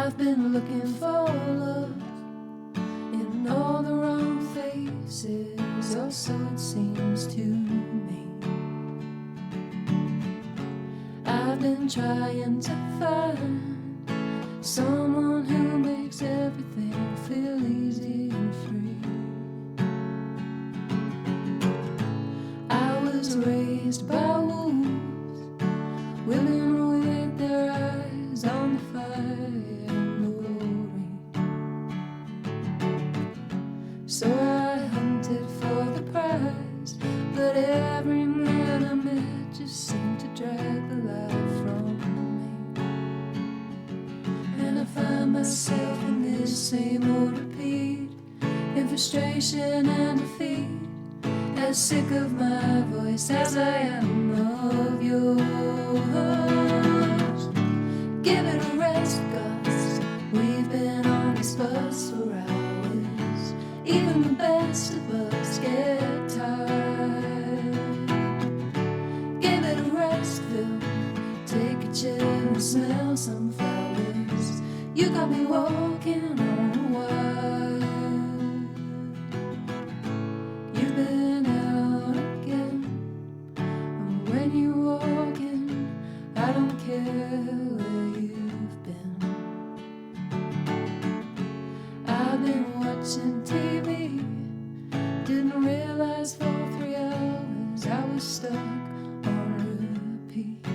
I've been looking for love in all the wrong faces, or so it seems to me. I've been trying to find someone who makes everything feel easy and free. I was raised by wolves, women with their eyes on the fire moving. So I hunted for the prize, but every man I met just seemed to drag the life from me. And I find myself in this same old repeat, in frustration and defeat, as sick of my voice as I am of yours. Give it a rest, 'cause we've been on this bus for hours. Even the best of us get tired. Give it a rest, Phil. Take a chill and smell some flowers. You got me walking on a wire. You've been out again, and when you're walking, I don't care where you've been. I've been watching TV, didn't realize for 3 hours I was stuck on repeat.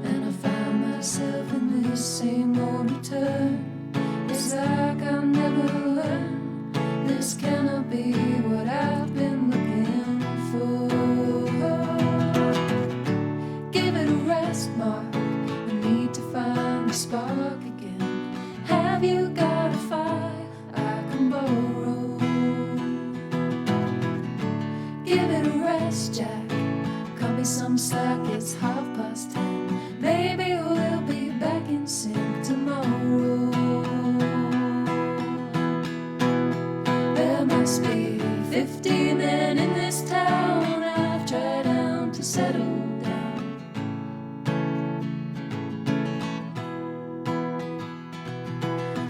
And I found myself in this same old return. It's like I'll never learn. This cannot be what I've been looking for. Give it a rest, Mark. I need to find the spark again. Have you got a fire I can borrow? Give it a rest, Jack. Cut me some slack, it's 10:30. Maybe we'll be back in sync tomorrow. There must be 50 men in this town I've tried down to settle down.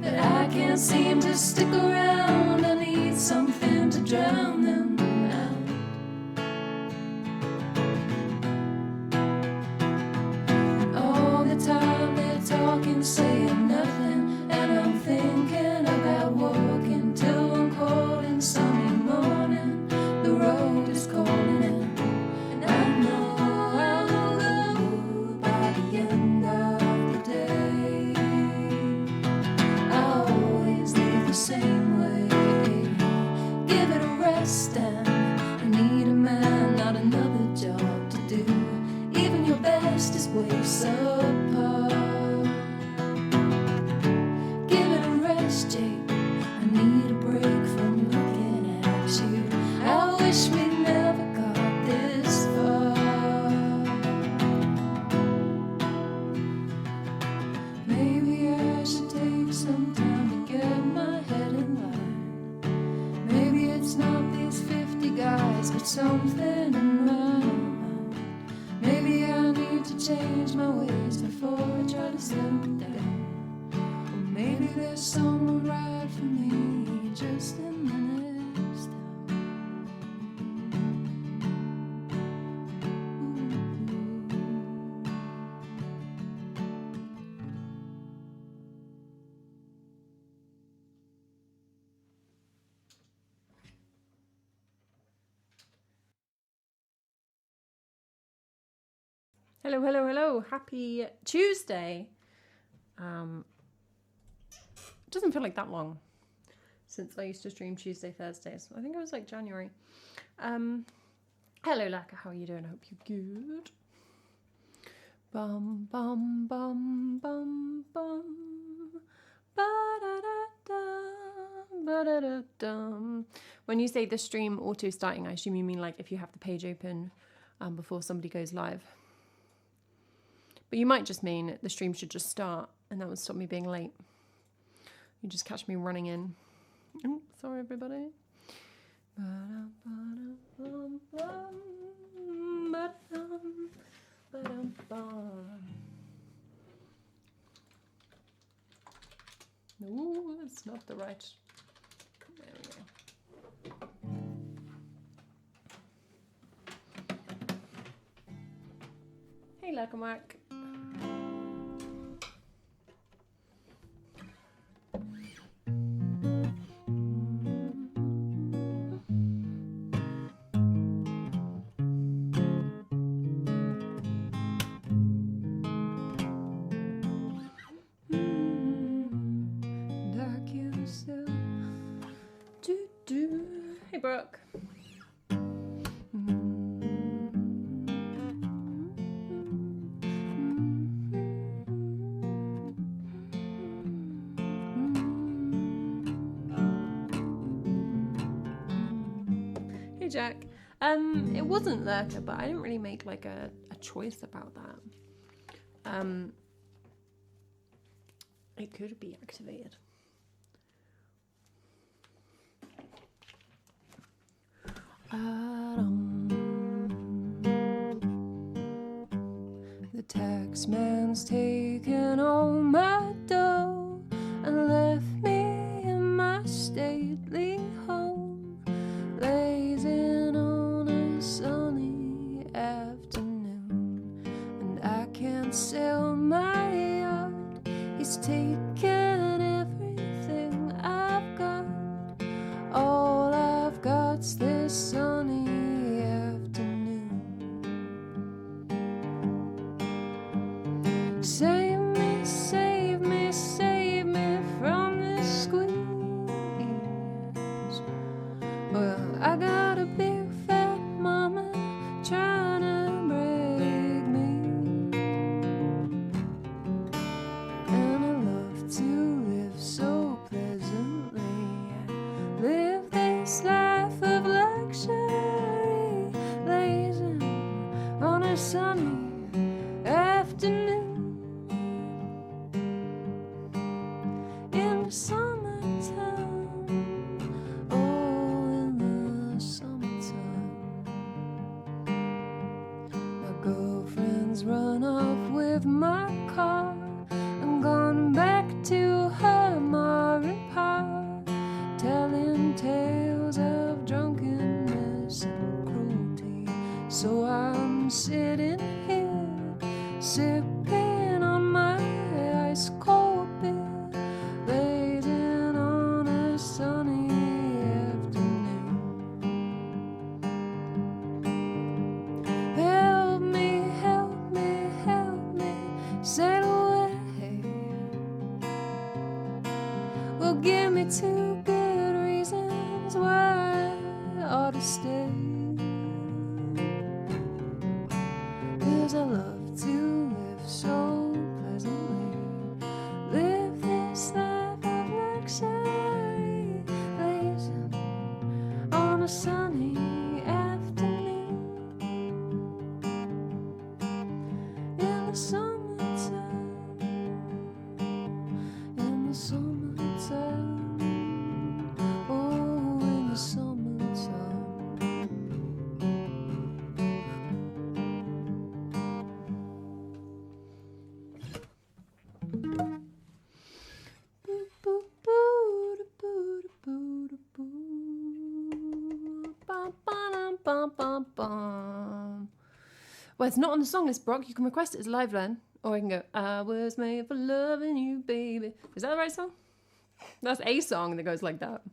But I can't seem to stick around. I need something to drown them out. And all the time they're talking, saying nothing, and I'm thinking about walking till one cold and sunny morning. The road is calling in, and I know I'll go by the end of the day. I always leave the same way. Give it a rest, and I need a man, not another job to do. Even your best is ways apart. Give it a rest, Jake. I need a break from looking at you. I wish we never got this far. Maybe I should take some time to get my head in line. Maybe it's not these 50 guys, but something in my mind. Maybe I need to change my ways before I try to slow down. Or maybe there's someone right for me just in the next town. Hello, hello, hello. Happy Tuesday. It doesn't feel like that long since I used to stream Tuesday, Thursdays. I think it was like January. Hello, Laka. How are you doing? I hope you're good. Bum, bum, bum, bum, bum. Ba-da-da-dum, ba-da-da-dum. When you say the stream auto-starting, I assume you mean like if you have the page open before somebody goes live. But you might just mean the stream should just start and that would stop me being late. You just catch me running in. Oh, sorry, everybody. No, it's not the right. There we go. Hey, Lurkenwack. Dark yourself. Do. Hey, Brooke. Hey, Jack. It wasn't Lurker, but I didn't really make like a choice about that. It could be activated. The tax man's taken all my dough and left me in my stately home, blazing on a sunny afternoon, and I can't sell my yacht. He's taken everything I've got. All I've got's this sunny afternoon. Save me, save me, save me from this squeeze. Well, I got a big fat mama trying to break me, and I love to live so pleasantly. Live this life of luxury, blazing on a sunny afternoon. In the summertime, oh, in the summertime. My girlfriend's run off with my car and gone back to her ma and pa, telling tales of drunkenness and cruelty. So I'm sitting here, sipping on my ice cold beer, blazing on a sunny afternoon. Help me, help me, help me, sail away. Well, give me two good reasons why I ought to stay. 'Cause I love to live so pleasantly, live this life of luxury, blazing on a sunny afternoon. In the summertime, in the summertime, oh, in the summertime. Well, it's not on the song list, Brock. You can request it as a live learn, or I can go, I was made for loving you, baby. Is that the right song? That's a song that goes like that.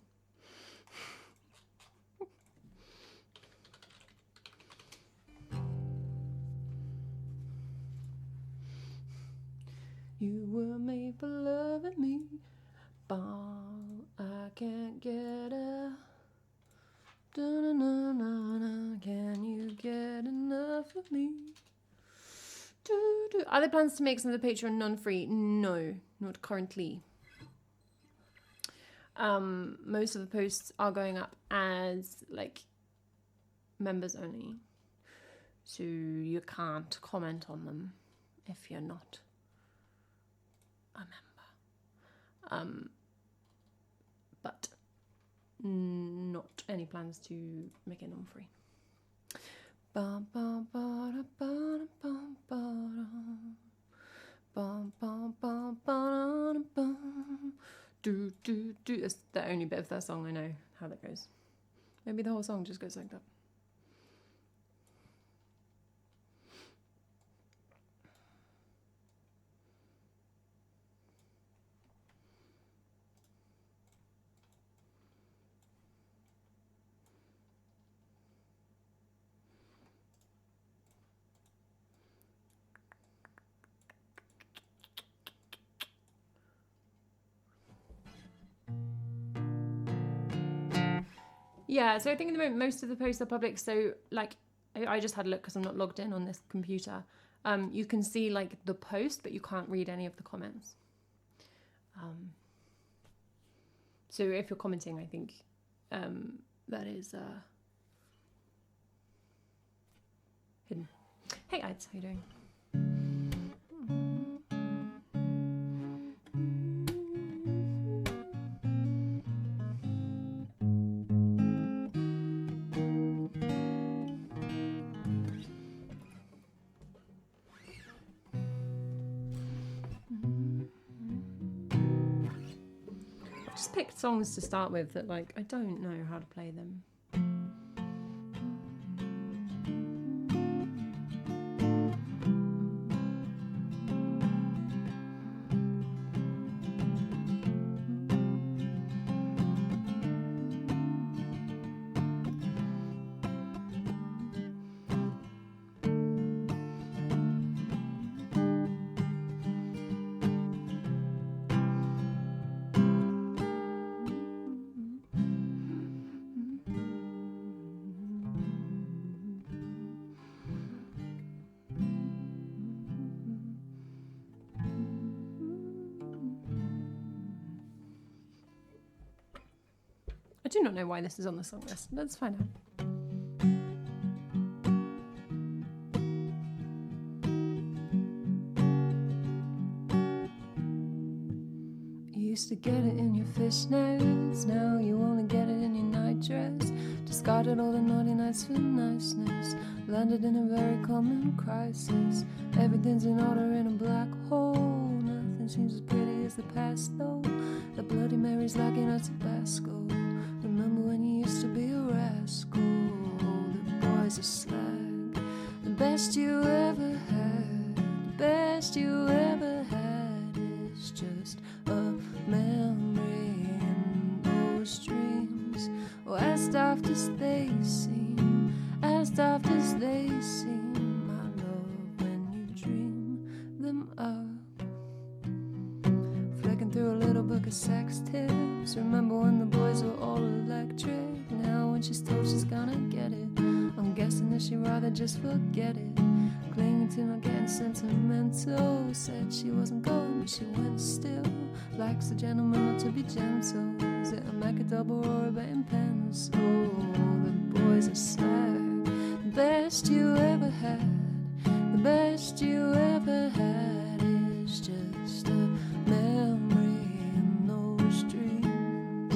You were made for loving me. Ball, I can't get a. Da-na-na-na-na. Can you get enough of me? Are there plans to make some of the Patreon non-free? No, not currently. Most of the posts are going up as like members only, so you can't comment on them if you're not a member. But not any plans to make it non-free. do, do, do. That's the only bit of that song I know how that goes. Maybe the whole song just goes like that. Yeah, so I think at the moment most of the posts are public. So like, I just had a look because I'm not logged in on this computer. You can see like the post, but you can't read any of the comments. So if you're commenting, I think that is hidden. Hey, Ides, how you doing? Just picked songs to start with that like I don't know how to play them. I do not know why this is on the song list. Let's find out. You used to get it in your fishnets, now you only get it in your nightdress. Discarded all the naughty nights for niceness, landed in a very common crisis. Everything's in order in a black hole, nothing seems as pretty as the past though. The Bloody Mary's lacking a Tabasco. Remember when you used to be a rascal? The boys are slag. The best you ever had, the best you ever had is just a memory in those dreams. Oh, as daft as they seem, as daft as they seem, my love, when you dream them up. Flicking through a little book of sex tips. Remember when the boys were all electric? Now when she's told she's gonna get it, I'm guessing that she'd rather just forget it. Clinging to not getting sentimental. Said she wasn't going, but she went still. Likes a gentleman not to be gentle. Is it a Mac double or a betting pencil? The boys are slag. The best you ever had, the best you ever had is just a memory in those dreams.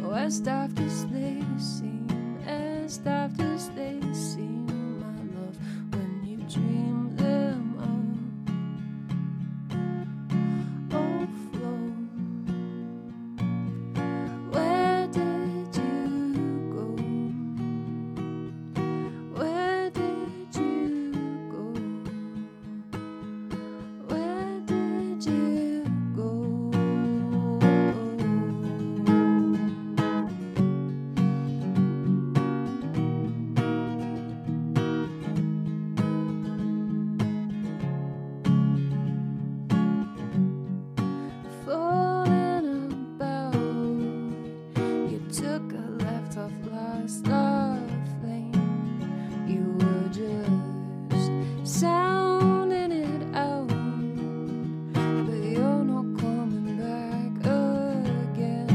Oh, as daft as they seem, as daft as they seem, my love, when you dream them up. Oh, flow, where did you go? Where did you go? Where did you go? Falling about, you took a left off last love lane. You were just sounding it out, but you're not coming back again.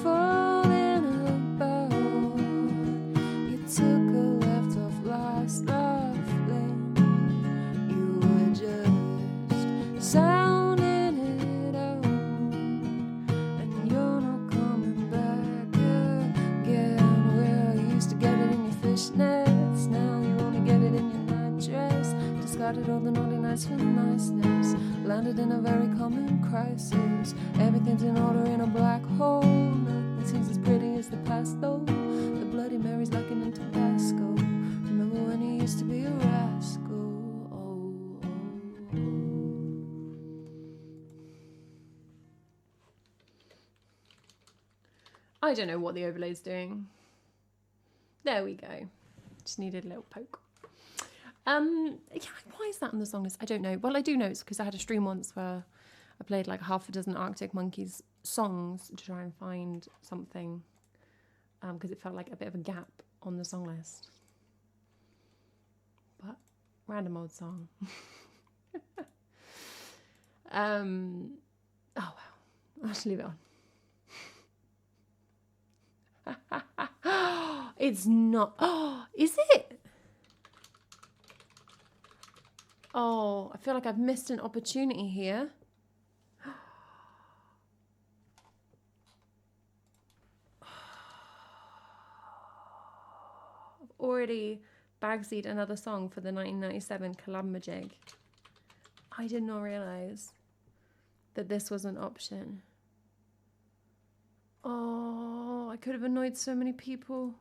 Falling about, you took a left off last love lane. You were just sounding it out, and you're not coming back again. Well, you used to get it in your fishnets, now you only get it in your nightdress. Discarded all the naughty nights for niceness, landed in a very common crisis. Everything's in order in a black hole. Nothing seems as pretty as the past though. The Bloody Mary's lacking in Tabasco. Remember when he used to be a rascal? Oh, oh, oh. I don't know what the overlay's doing. There we go. Just needed a little poke. Yeah, why is that on the song list? I don't know. Well, I do know it's because I had a stream once where I played like half a dozen Arctic Monkeys songs to try and find something, because it felt like a bit of a gap on the song list. But random old song. Oh well, I'll just leave it on. It's not. Oh, is it? Oh, I feel like I've missed an opportunity here. I've already bagsied another song for the 1997 Collab-Majig. I did not realise that this was an option. Oh, I could have annoyed so many people.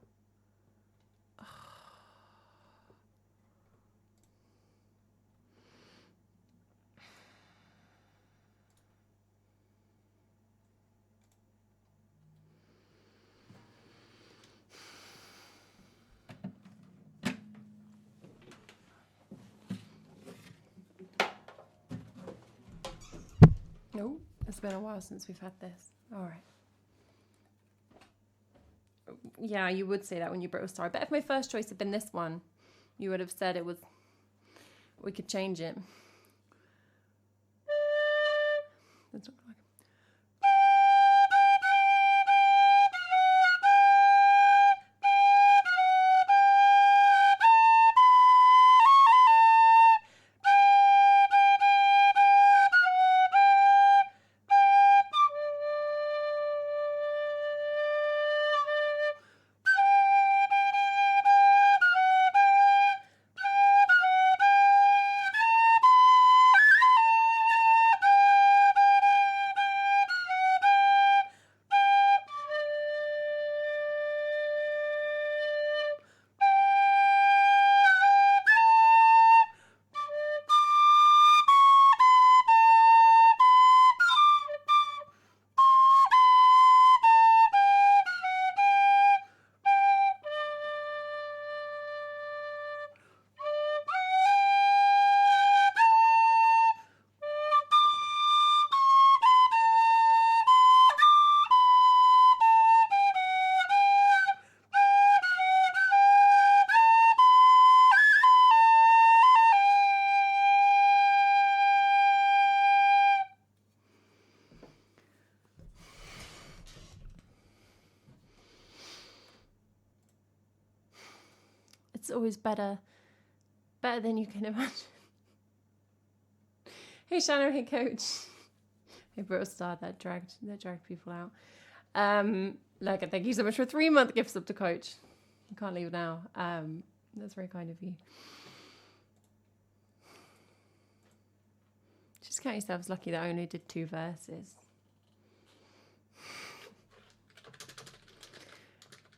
No, it's been a while since we've had this. All right. Yeah, you would say that when you Brittle Star. But if my first choice had been this one, you would have said it was. We could change it. That's not like. It's always better than you can imagine. Hey Shannon, hey Coach. Hey Brittle Star, that dragged people out. Look, thank you so much for 3-month gift sub to Coach. You can't leave now. That's very kind of you. Just count yourselves lucky that I only did 2 verses.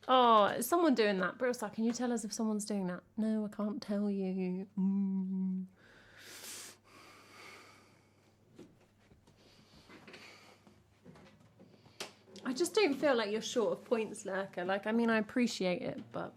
Oh, is someone doing that? Brittle Star, can you tell us if someone's doing that? No, I can't tell you. I just don't feel like you're short of points, Lurker. Like, I mean, I appreciate it, but...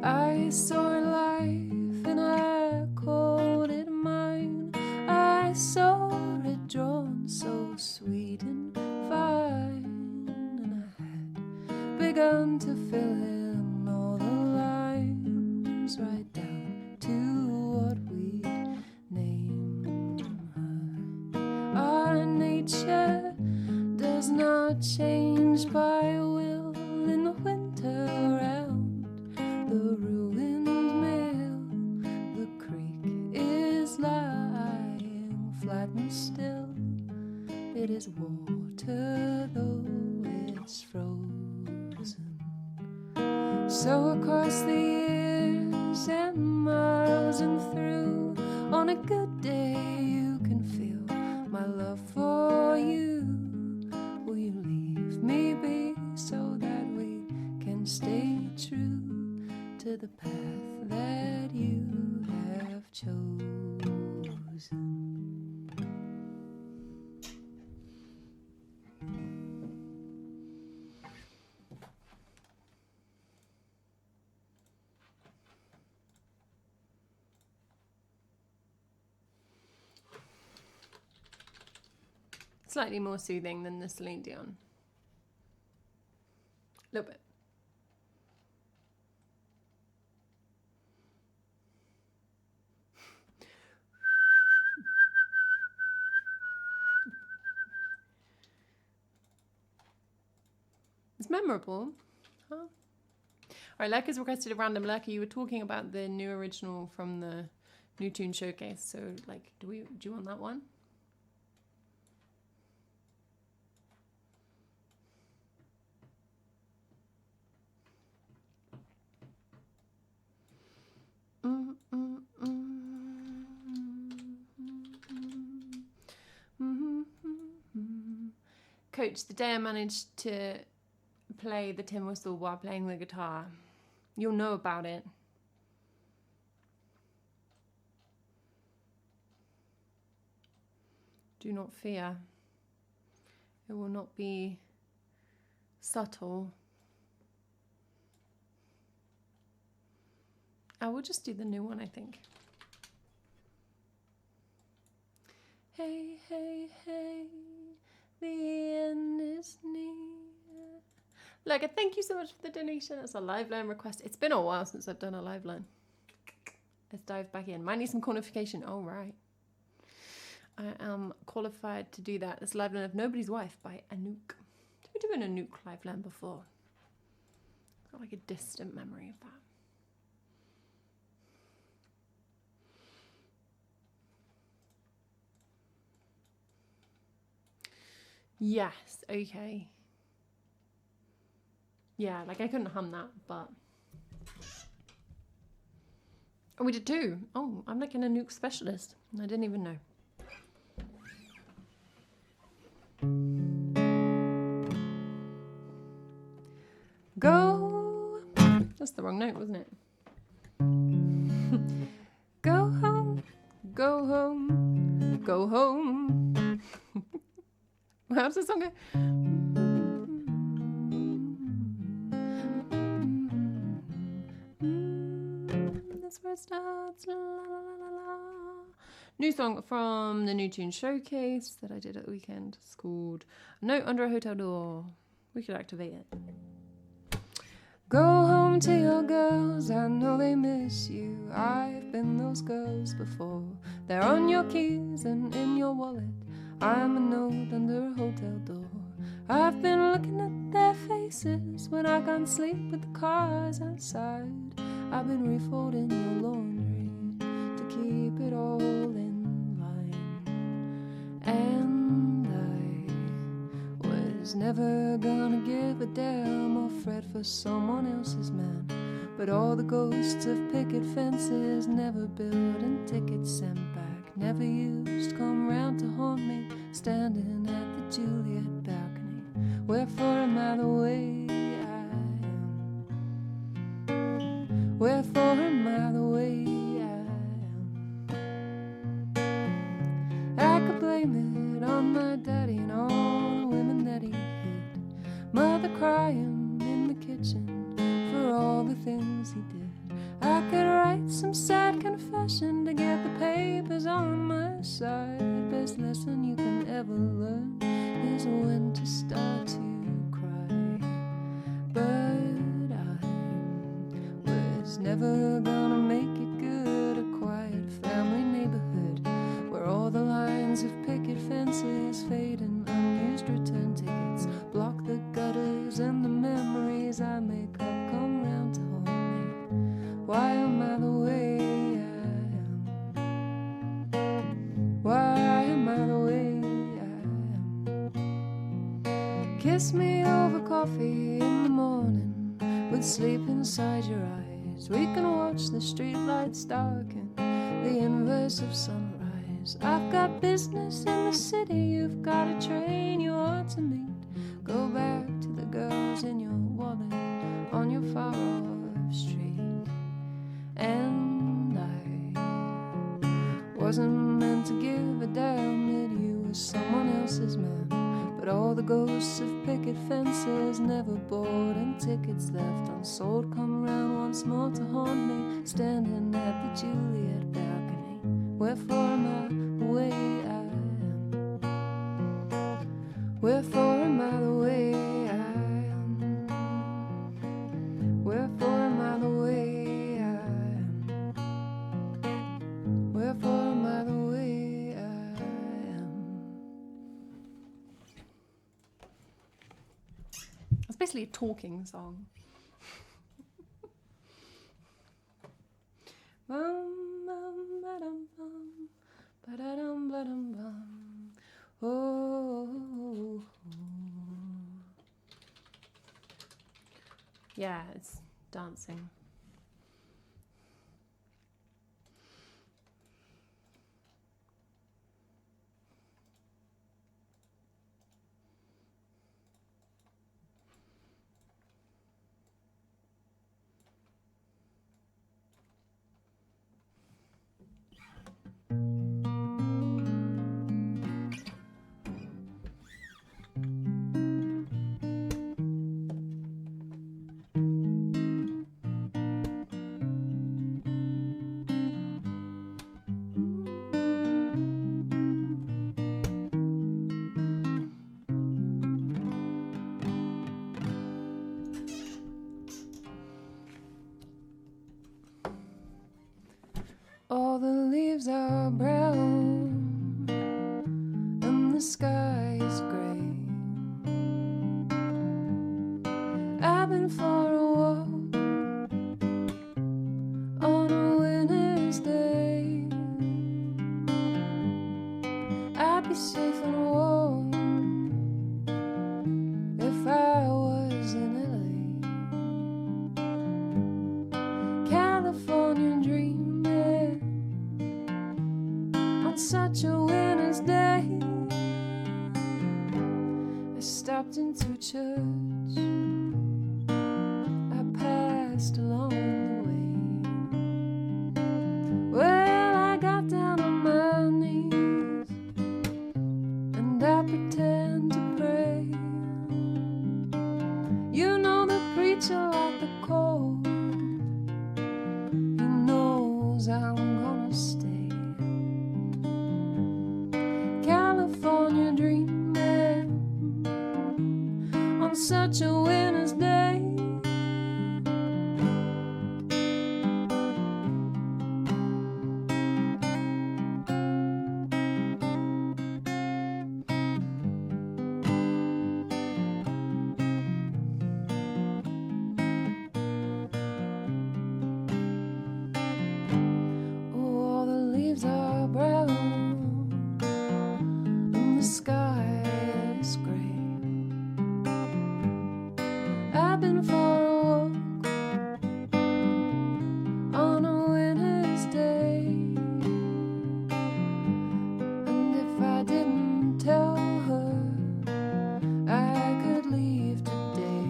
I saw life and I called it mine. I saw it drawn so sweet and fine, and I had begun to fill in all the lines right down to what we named her. Our nature does not change by will in the winter round the ruined mill. The creek is lying flat and still. It is water though it's frozen. So across the years and miles and through, on a good day you can feel my love for you. Will you leave me be so that we can stay true to the path that you have chosen? Slightly more soothing than the Celine Dion. A little bit. It's memorable. Huh? All right, Lurker's requested a random Lurker. You were talking about the new original from the New Tune Showcase. So, like, do you want that one? Coach, the day I managed to play the tin whistle while playing the guitar, you'll know about it. Do not fear. It will not be subtle. I will just do the new one, I think. Hey, hey, hey, the end is near. Like, thank you so much for the donation. It's a live line request. It's been a while since I've done a live line. Let's dive back in. Might need some qualification. Oh, right. I am qualified to do that. It's live line of Nobody's Wife by Anouk. Did we do an Anouk live line before? I've got like a distant memory of that. Yes, okay. Yeah, like I couldn't hum that, but... Oh, we did too. Oh, I'm like an Anouk specialist. I didn't even know. Go... That's the wrong note, wasn't it? Go home, go home, go home. How does the song go? That's where it starts. La, la, la, la. New song from the New Tune Showcase that I did at the weekend. It's called Note Under a Hotel Door. We could activate it. Go home to your girls, I know they miss you. I've been those girls before. They're on your keys and in your wallet. I'm a note under a hotel door. I've been looking at their faces when I can't sleep with the cars outside. I've been refolding your laundry to keep it all in line. And I was never gonna give a damn or fret for someone else's man. But all the ghosts of picket fences never built and tickets sent back, never used, come round to haunt me, standing at the Juliet balcony. Wherefore am I the way I am? Wherefore am I the way I am? I could blame it on my daddy and all the women that he hit. Mother crying in the kitchen for all the things he did. is when to start to cry. But I was never gonna make it good. A quiet family neighborhood where all the lines of picket fences fade and unused return tickets block the gutters and the memories I make up come round to haunt me. Why am I the way I am? Why am I the way I am? Kiss me over coffee in the morning with sleep inside your eyes. We can watch the streetlights darken, the inverse of sunrise. I've got business in the city, you've got a train you ought to meet. Go back to the girls in your wallet on your far off street. And I wasn't meant to give a damn that you were someone else's man. But all the ghosts of picket fences never bought and tickets left unsold come around once more to haunt me, standing at the Juliet balcony. Wherefore am I the way I am? Wherefore am I the way I am? Wherefore am I the way I am? Wherefore am I the way I am? It's basically a talking song. Bum, bum, ba-dum, bum, ba-da-dum, ba-dum, bum. Oh. Yeah, it's dancing. All the leaves are brown and the sky is gray. I've been for a walk on a winter's day. I'd be safe and warm if I was in LA. California dreaming on such a winter's day. I stopped into church, I passed along the way. Well, I got down on my knees and I pretend to pray. You know the preacher like the cold, he knows I'm gonna stay. California dreaming on such a winter's day. Oh, all the leaves are brown and the sky is gray. I've been for a walk on a winter's day. And if I didn't tell her, I could leave today.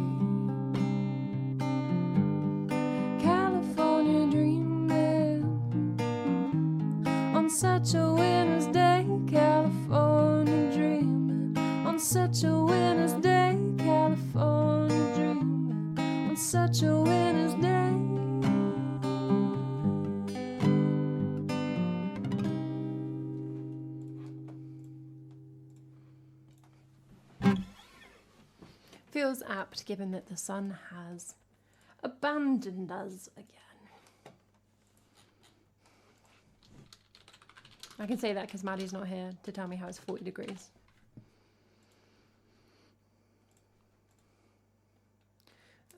California dreaming on such a winter's day. California dreaming on such a winter's day. California dreaming on such a winter's day. Feels apt given that the sun has abandoned us again. I can say that because Maddie's not here to tell me how it's 40 degrees.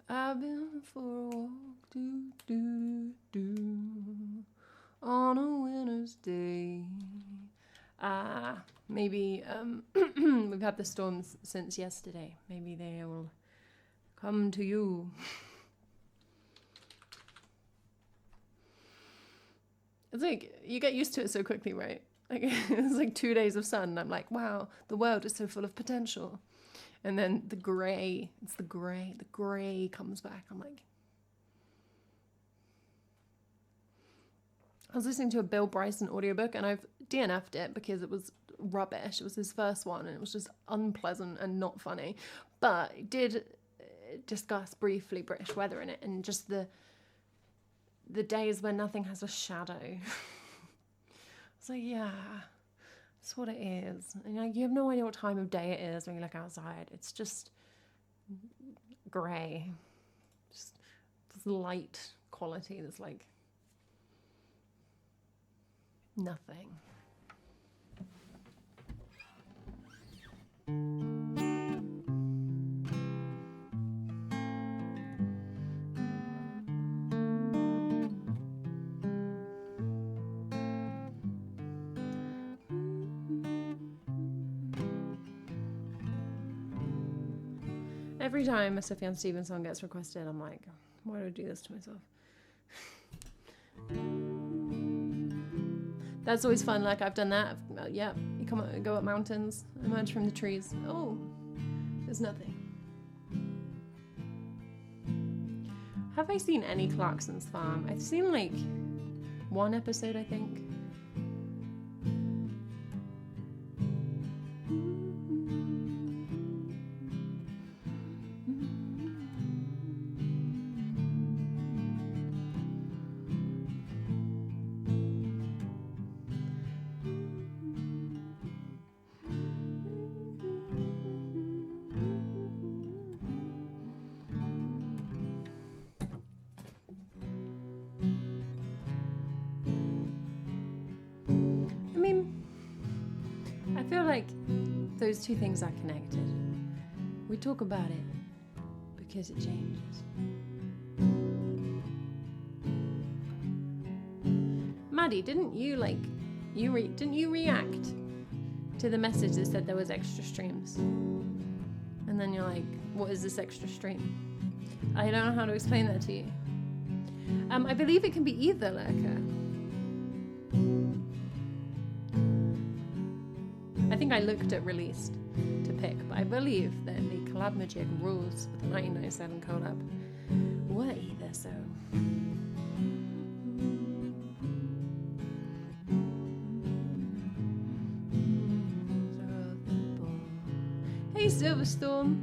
I've been for a walk, on a winter's day. Maybe we've had the storms since yesterday. Maybe they will come to you. It's like, you get used to it so quickly, right? Like, it's like 2 days of sun, and I'm like, wow, the world is so full of potential. And then the grey comes back. I'm like, I was listening to a Bill Bryson audiobook, and I've DNF'd it because it was rubbish. It was his first one, and it was just unpleasant and not funny. But it did discuss briefly British weather in it, and just the days when nothing has a shadow. It's like, yeah, that's what it is. And you have no idea what time of day it is when you look outside. It's just grey. Just this light quality that's like nothing. Every time a Sufjan Stevens song gets requested, I'm like, why do I do this to myself? That's always fun. Like, I've done that. Yeah, you go up mountains, emerge from the trees. Oh, there's nothing. Have I seen any Clarkson's Farm? I've seen like one episode, I think. I feel like those two things are connected. We talk about it because it changes. Maddie, didn't you react to the message that said there was extra streams? And then you're like, what is this extra stream? I don't know how to explain that to you. I believe it can be either, Lurker. I think I looked at released to pick, but I believe that the collab magic rules with the 1997 collab were either, so. Hey Silverstorm,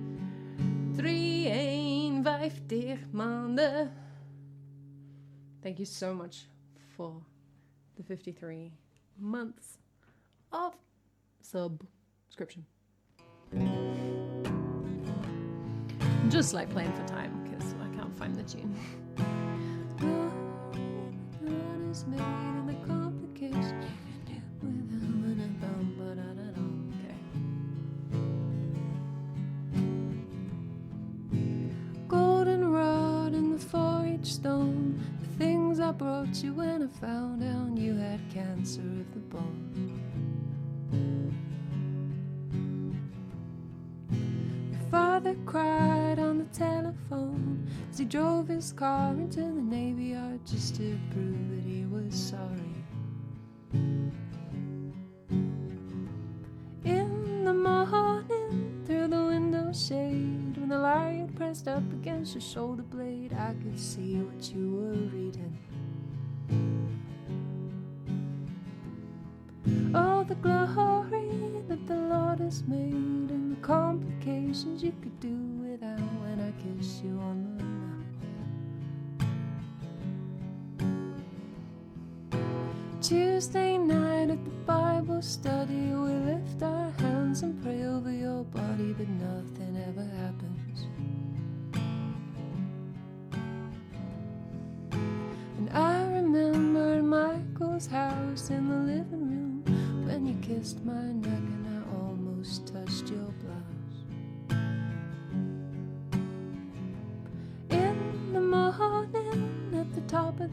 53 maanden. Thank you so much for the 53 months of subscription. Just like playing for time because I can't find the tune. Goldenrod in the 4-H stone, the things I brought you when I found out you had cancer of the bone. Father cried on the telephone as he drove his car into the Navy Yard just to prove that he was sorry. In the morning, through the window shade, when the light pressed up against your shoulder blade, I could see what you were reading. Oh, the glory that the Lord has made, and the complications you could do without when I kiss you on the mouth. Tuesday night at the Bible study, we lift our hands and pray over your body, but nothing ever happens.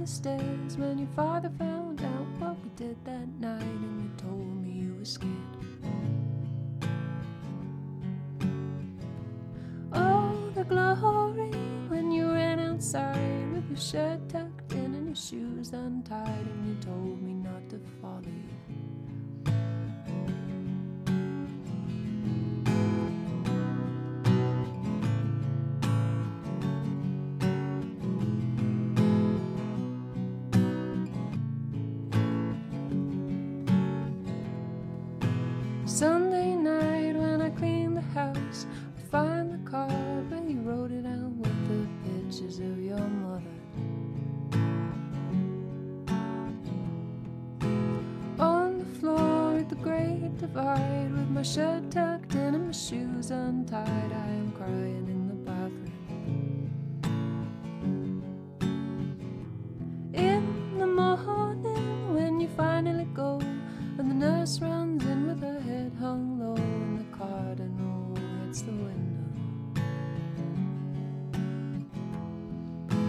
the stairs when your father found out what we did that night, and you told me you were scared. Oh, the glory when you ran outside with your shirt tucked in and your shoes untied, and you told me not to follow you. Sunday night when I cleaned the house, I find the card where you wrote it out with the pictures of your mother. On the floor at the Great Divide, with my shirt tucked in and my shoes untied, I am crying in the bathroom. In the morning when you finally go, and the nurse runs in with her head hung low, and the cardinal hits the window.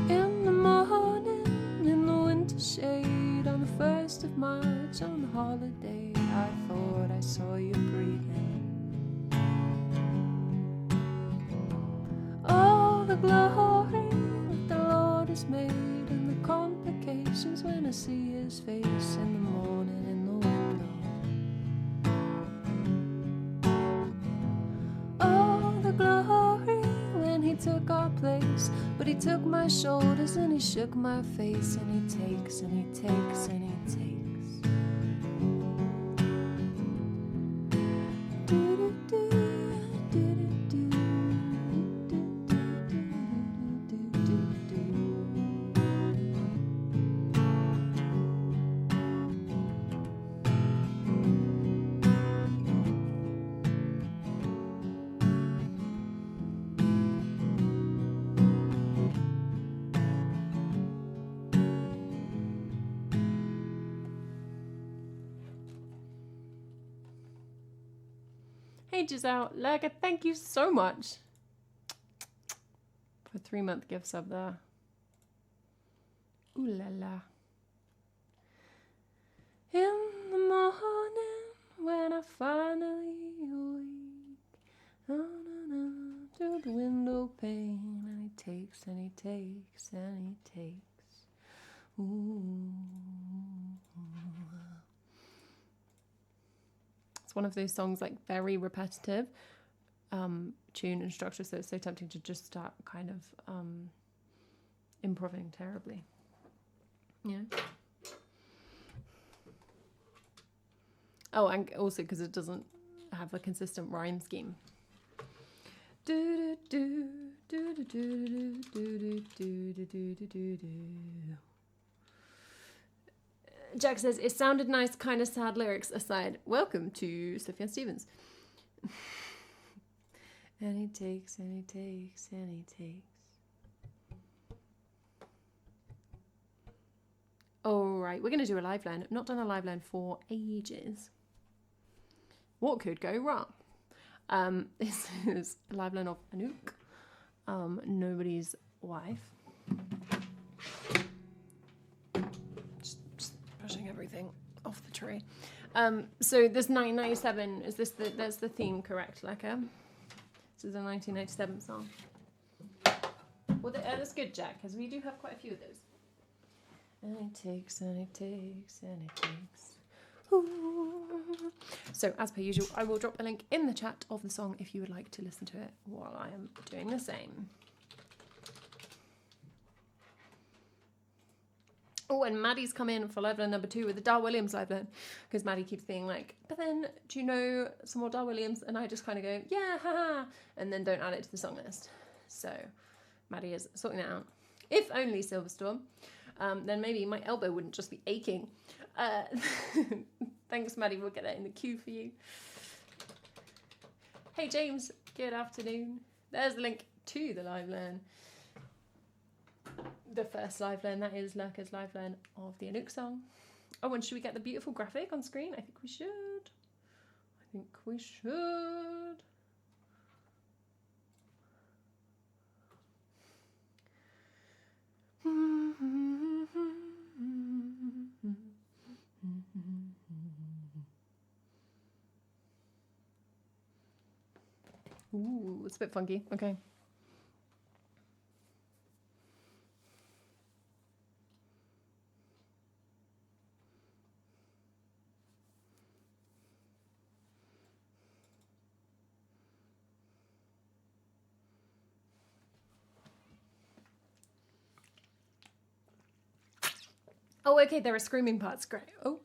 In the morning, in the winter shade, on the 1st of March, on the holiday, I thought I saw you breathing. Oh, the glory that the Lord has made, and the complications when I see his face in the morning in the window. Glory when he took our place, but he took my shoulders and he shook my face, and he takes and he takes and he takes. Do-do-do, do-do-do, do-do-do-do-do-do-do. Ages out. Lerga, thank you so much for 3-month gift sub there. Ooh la la. In the morning when I finally awake, through the window pane, and he takes and he takes and he takes. Ooh. One of those songs, like very repetitive tune and structure, so it's so tempting to just start kind of improvising terribly. Yeah. Oh, and also because it doesn't have a consistent rhyme scheme. Do do do do do do do do do do do do do. Jack says, it sounded nice, kind of sad lyrics aside. Welcome to Sufjan Stevens. And he takes and he takes and he takes. All right, we're going to do a live line. I've not done a live line for ages. What could go wrong? This is a live line of Anouk, Nobody's Wife. Pushing everything off the tree. So this 1997, is this that's the theme, correct, Leka? This is a 1997 song. Well, that's good, Jack, because we do have quite a few of those. And he takes and he takes and he takes. Ooh. So as per usual, I will drop a link in the chat of the song if you would like to listen to it while I am doing the same. Oh, and Maddie's come in for live line number 2 with the Dar Williams live line, because Maddie keeps being like, but then do you know some more Dar Williams? And I just kind of go, yeah, haha, and then don't add it to the song list. So Maddie is sorting that out. If only Silverstorm, then maybe my elbow wouldn't just be aching. Thanks, Maddie, we'll get that in the queue for you. Hey James, good afternoon. There's the link to the live line. The first live line, that is Lurker's live line of the Anouk song. Oh, and should we get the beautiful graphic on screen? I think we should. Ooh, it's a bit funky. Okay. Oh, okay, there are screaming parts. Great. Oh.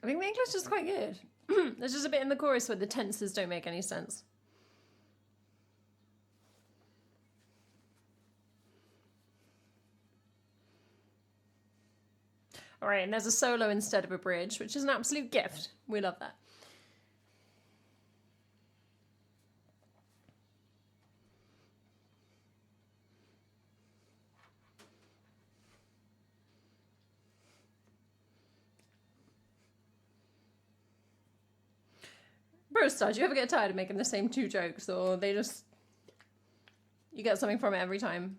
I think the English is quite good. There's just a bit in the chorus where the tenses don't make any sense. All right, and there's a solo instead of a bridge, which is an absolute gift. We love that. Bro, Star, do you ever get tired of making the same two jokes, or they just... you get something from it every time?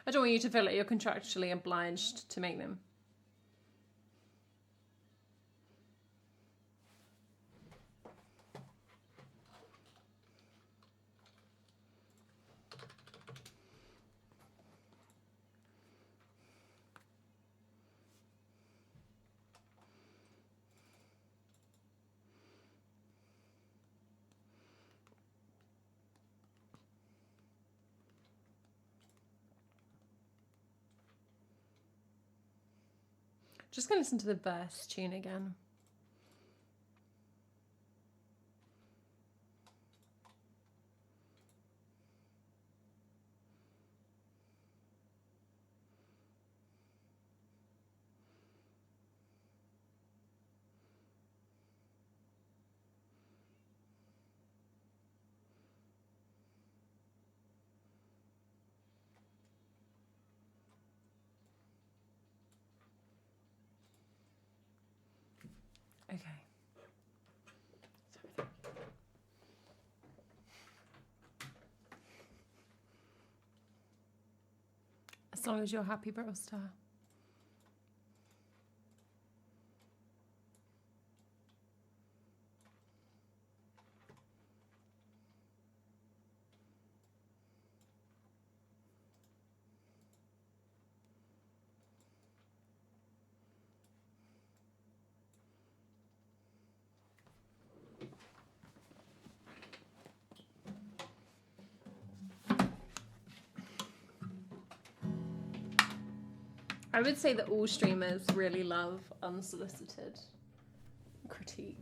I don't want you to feel like you're contractually obliged to make them. Just gonna listen to the verse tune again. Okay. As long as you're happy, Bro Star. I would say that all streamers really love unsolicited critique.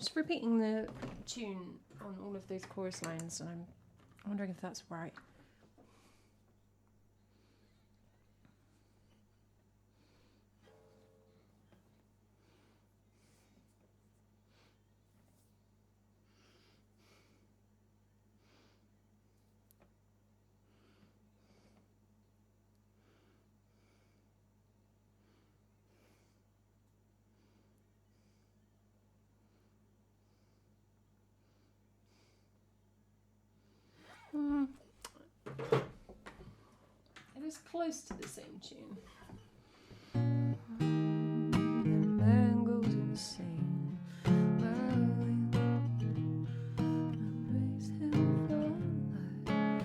Just repeating the tune on all of those chorus lines, and I'm wondering if that's right. It is close to the same tune. The man goes insane. Embrace him for life,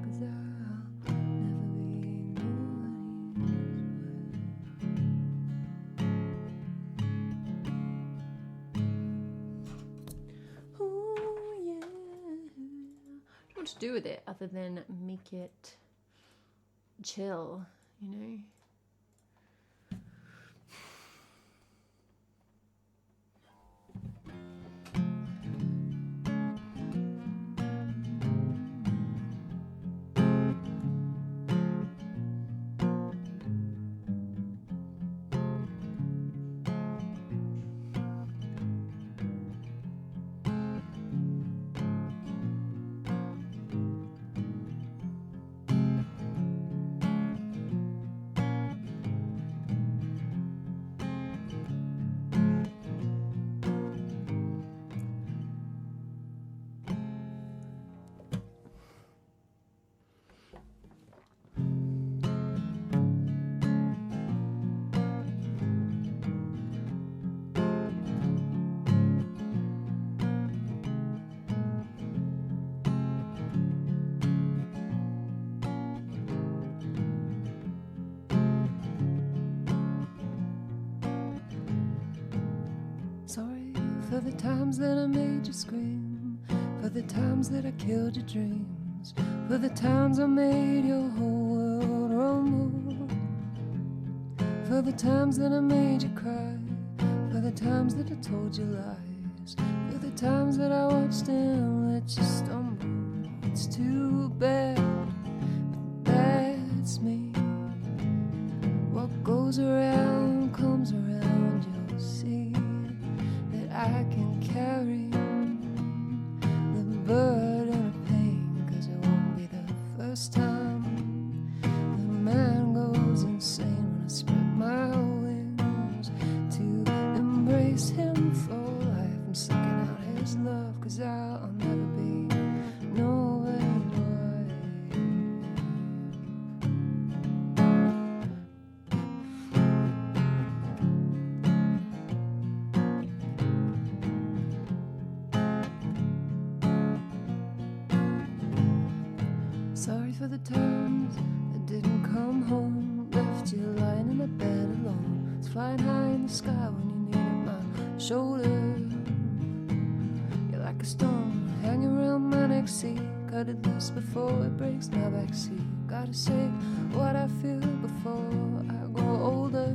'cause I'll never be Ooh, yeah. What to do with it other than make it chill, you know? Sorry for the times that I made you scream, for the times that I killed your dreams, for the times I made your whole world rumble, for the times that I made you cry, for the times that I told you lies, for the times that I watched and let you stumble. It's too bad, but that's me. What goes around comes around, you'll see I can carry the burden of pain, 'cause it won't be the first time the man goes insane when I spread my wings to embrace him for life. I'm sucking out his love, 'cause I'll never be nobody's wife. Sorry for the times I didn't come home, left you lying in the bed alone. It's flying high in the sky when you needed my shoulder. You're like a stone hanging around my next seat. Cut it loose before it breaks my backseat. Gotta say what I feel before I grow older.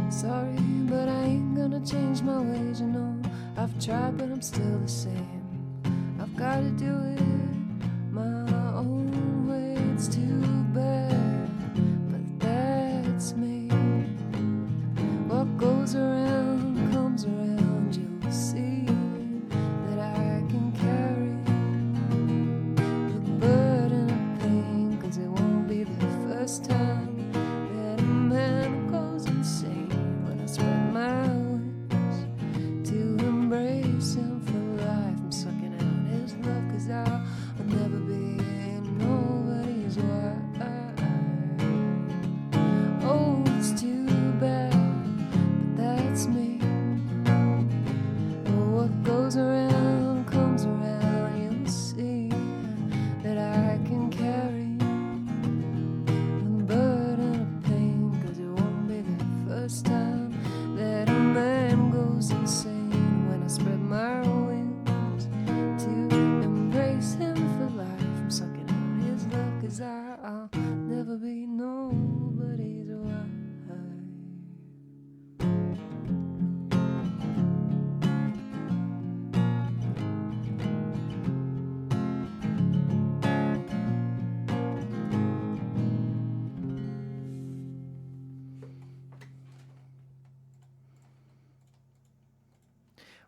Sorry, but I ain't gonna change my ways, you know. I've tried, but I'm still the same. I've gotta do it my own way. It's too bad, but that's me. What goes around comes around, you'll see that I can carry the burden of pain, 'cause it won't be the first time that a man goes insane when I spread my wings to embrace him for life. I'm sucking out his love, 'cause I'll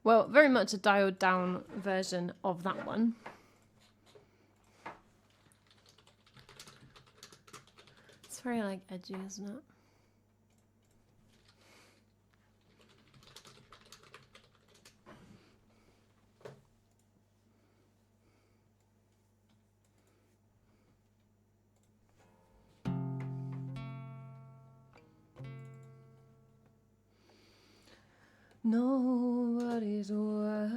Well, very much a dialed down version of that one. It's very like edgy, isn't it? Nobody's wife.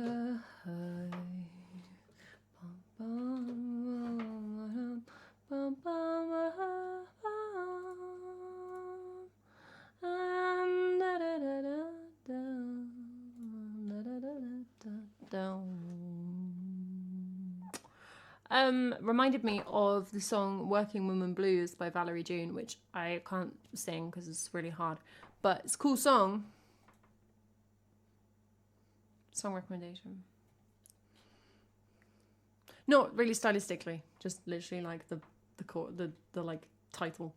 Reminded me of the song Working Woman Blues by Valerie June, which I can't sing because it's really hard, but it's a cool song. Song recommendation. Not really stylistically, just literally like the like title.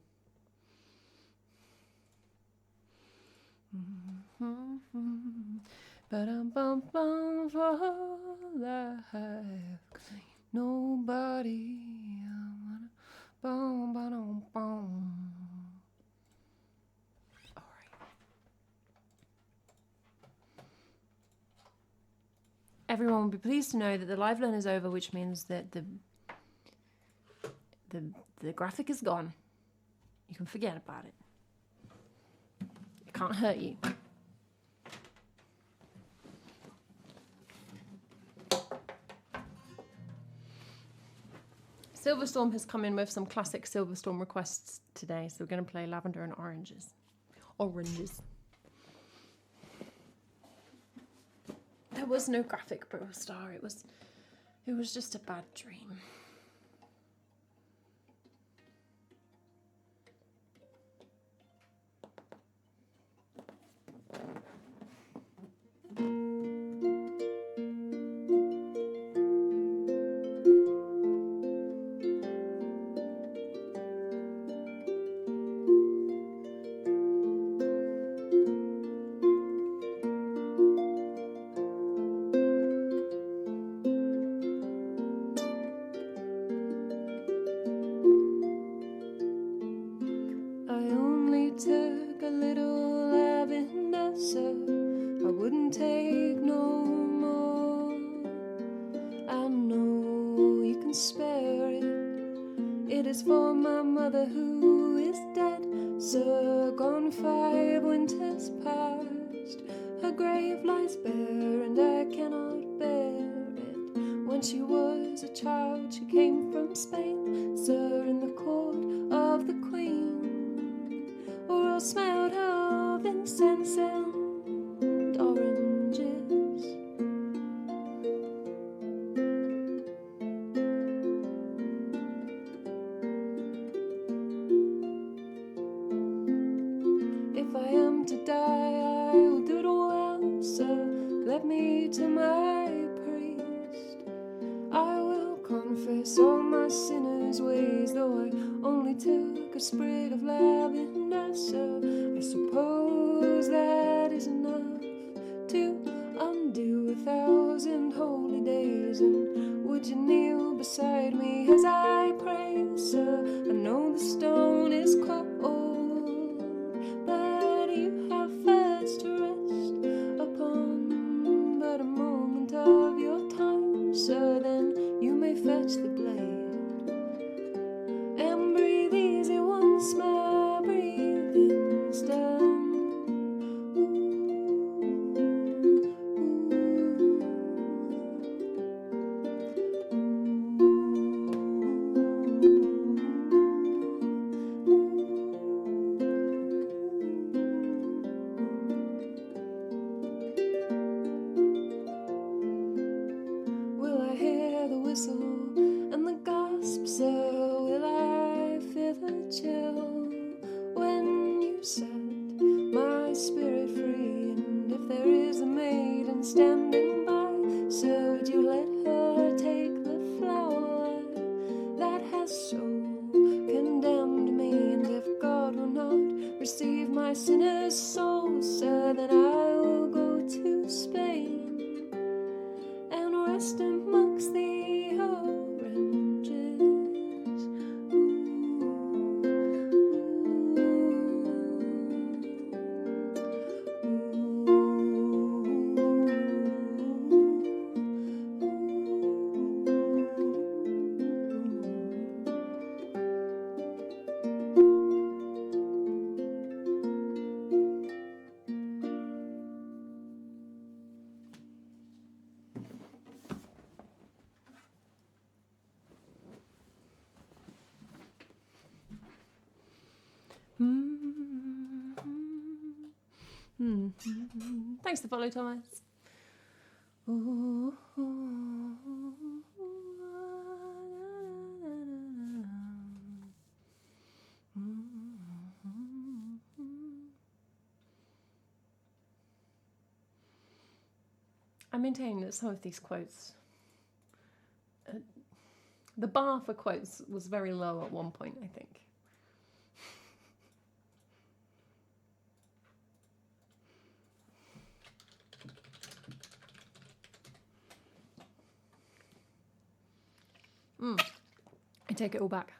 Ba-dum-bum-bum for life. Nobody. Bum, ba-dum, bum. All right. Everyone will be pleased to know that the live learn is over, which means that the graphic is gone. You can forget about it. It can't hurt you. Silverstorm has come in with some classic Silverstorm requests today, so we're going to play Lavender and Oranges. Oranges. There was no graphic Bro Star. It was just a bad dream. Took a little lavender, so I wouldn't take no more. I know you can spare it. It is for my mother who is dead, so gone 5 winters past. Her grave lies bare and I cannot bear it. When she was a child she came from Spain, sir, in the court of the Queen. All smelled of incense and oranges. If I am to die, I will do it well, so let me to my priest. I will confess all my sinners' ways, though I only took a sprig of lavender, so I suppose that is enough to undo 1,000 holy days. And would you kneel beside me as I pray, sir? I know the stone is cold, but you have first to rest upon but a moment of your time, sir. Then you may fetch the blade and breathe easy once my breathing's done. Will I hear the whistle and the gasp, sir? Will I feel the chill when you set my spirit free? And if there is a maiden standing by, so would you let her take the flower that has so condemned me? And if God will not receive my sinner's soul, sir, then I will go to Spain Thanks to follow, Thomas. I maintain that some of these quotes, the bar for quotes was very low at one point, I think. I take it all back.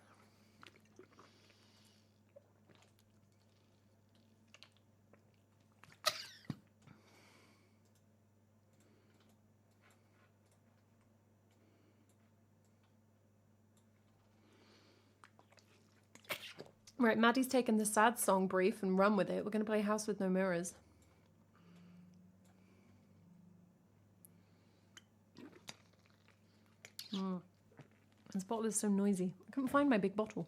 Right, Maddie's taken the sad song brief and run with it. We're going to play House with No Mirrors. This bottle is so noisy. I couldn't find my big bottle.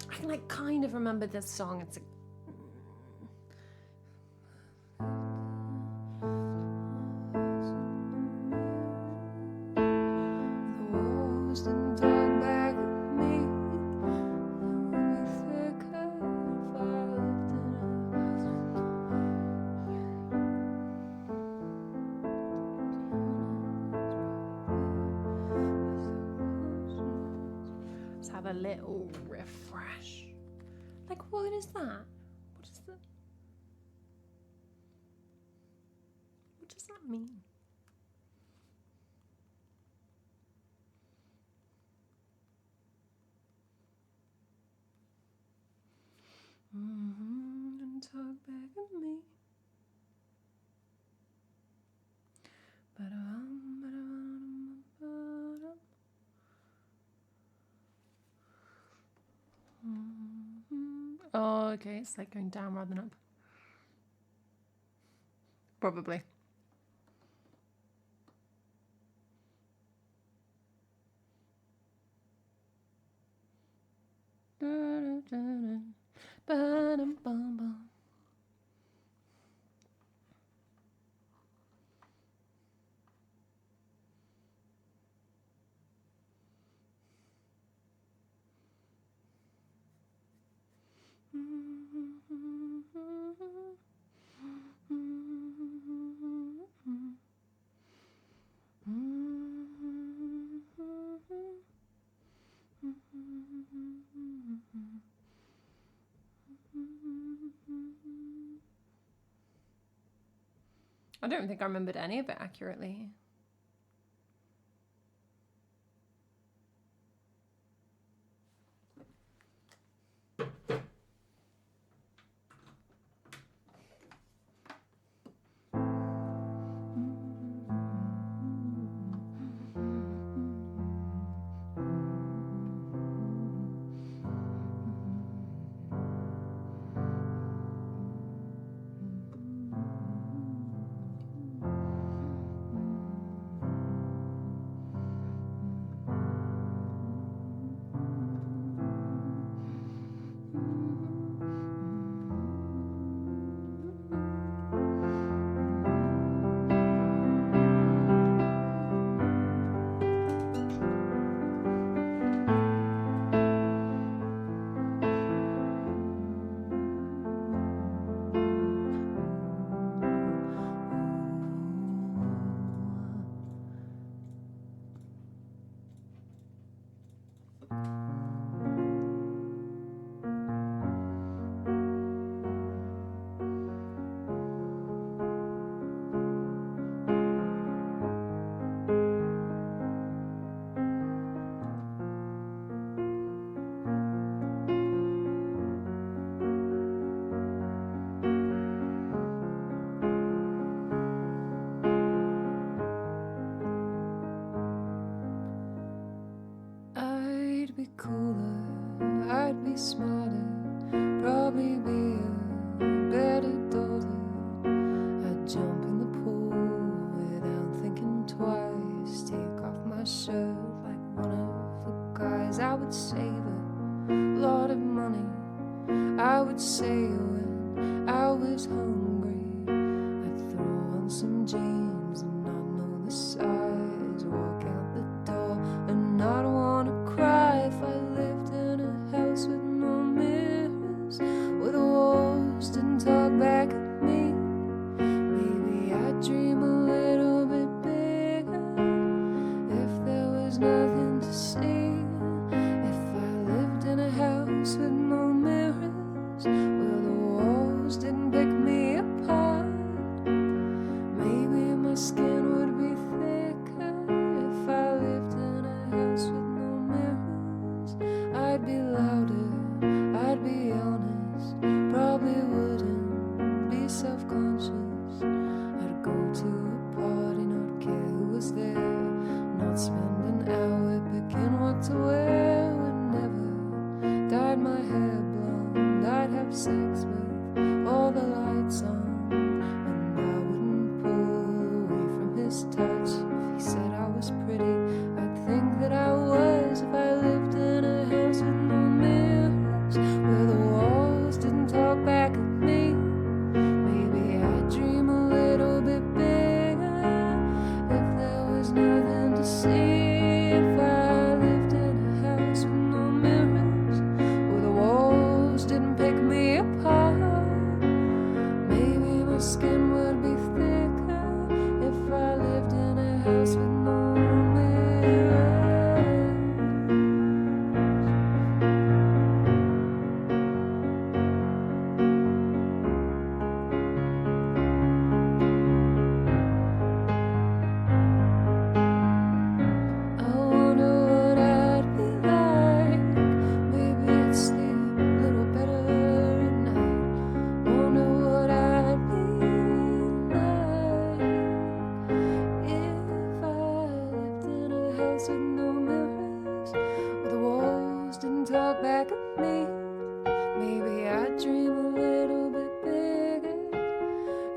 I can like kind of remember this song. It's a let's have a little refresh. Like, what is that? What is that? What does that mean? And talk back at me. Oh, okay, it's like going down rather than up. Probably. I don't think I remembered any of it accurately. smarter, probably be a better daughter. I'd jump in the pool without thinking twice, take off my shirt like one of the guys. I would save a lot of money, I would say when I was hungry, I'd throw on some jeans and not know the size, walk out the door and not wanna cry. If I lived in a house with no mirrors, where the walls didn't talk back at me, maybe I'd dream a little bit bigger. If there was nothing to see, if I lived in a house with no mirrors, where the walls didn't pick me apart, maybe my skin would be thicker. If I lived in a house with no mirrors, I'd be louder, I'd be honest, probably wouldn't be self-conscious. I'd go to a party, not care who was there, not spend an hour picking what to wear. Would never dyed my hair blonde, I'd have sex with all the lights on, and I wouldn't pull away from his touch. If he said I was pretty, I'd think that I was. If I lived in a house with no mirrors, where the walls didn't talk back at me, maybe I'd dream a little bit bigger. If there was nothing to see, if I lived in a house with no mirrors, where the walls didn't pick me apart, maybe my skin would be thicker. If I lived in a house with no mirrors. I wonder what I'd be like. Maybe I'd sleep a little better at night. Wonder what I'd be like if I lived in a house with no mirrors, where the walls didn't talk back at me. Maybe I'd dream a little bit bigger.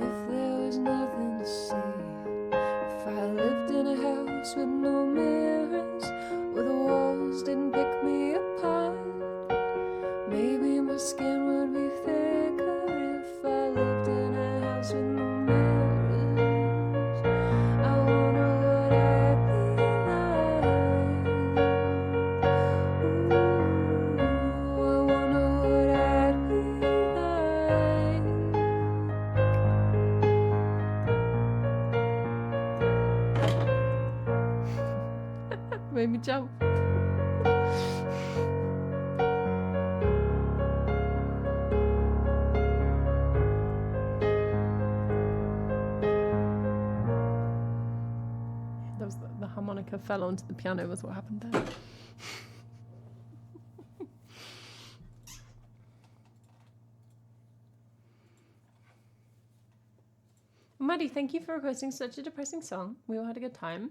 If there was nothing to see, if I lived in a house with no mirrors, where the walls didn't pick me apart, maybe my skin would be thicker. If I lived in a house with no mirrors, I wonder what I'd be like. Ooh, I wonder what I'd be like. Made me jump. That was the harmonica fell onto the piano was what happened there. Maddie, thank you for requesting such a depressing song. We all had a good time.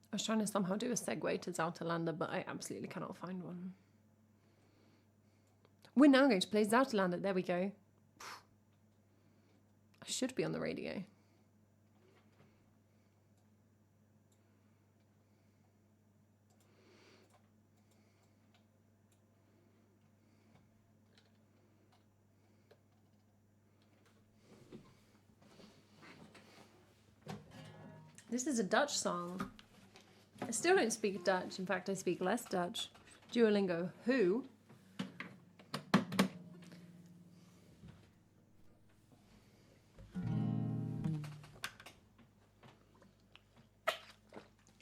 I was trying to somehow do a segue to Zouterlander, but I absolutely cannot find one. We're now going to play Zouterlander. There we go. I should be on the radio. This is a Dutch song. I still don't speak Dutch. In fact, I speak less Dutch. Duolingo. Who?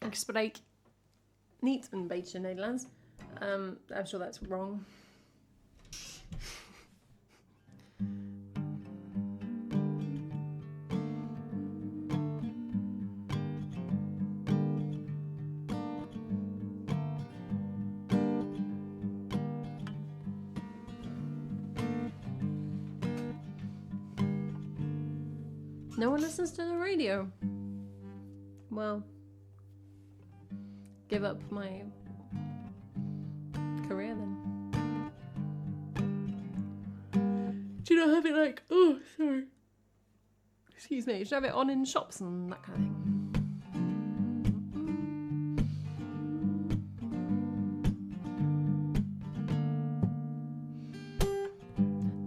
Ik spreek niet een beetje Nederlands. I'm sure that's wrong. No one listens to the radio. Well, give up my career then. Do you not have it like, oh, sorry. Excuse me, do you have it on in shops and that kind of thing?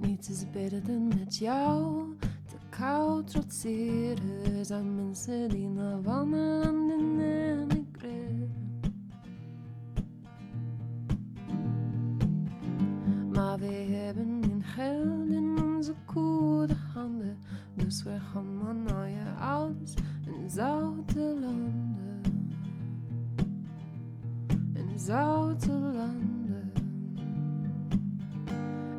Niets is beter dan met jou te koud trotseren. Zijn mensen die naar wandelen en emigreren. Maar we hebben geen geld in onze goede handen. Dus we gaan maar naar je ouders in zoute landen. In zoute landen.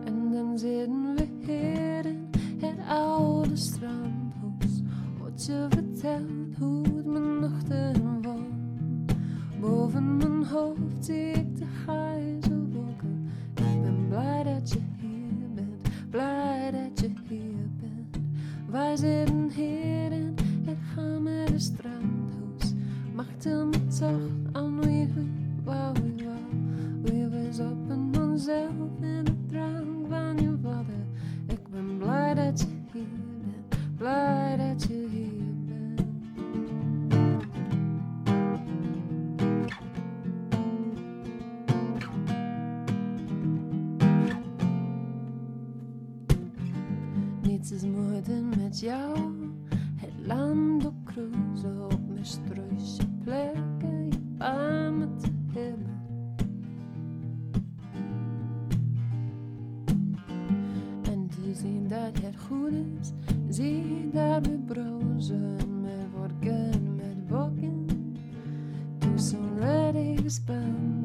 En dan zitten we hier in het oude strandhuis. Wat je vertelt hoe het mijn nachten woont. Boven mijn hoofd zie ik de grijze wolken. Ik ben blij dat je hier bent, blij dat je hier bent. Wij zitten hier in het gamere strandhuis. Maakte me toch aan wie wou. Wie we zoppen onszelf in de drank van je vader. Ik ben blij dat je hier bent, blij dat je hier bent. Niets is mooier dan met jou het land doorcruisen op mistruise plekken je bij me te hebben. En te zien dat het goed is, zie dat we brozen met wolken, met wolken, tussen redige spanden.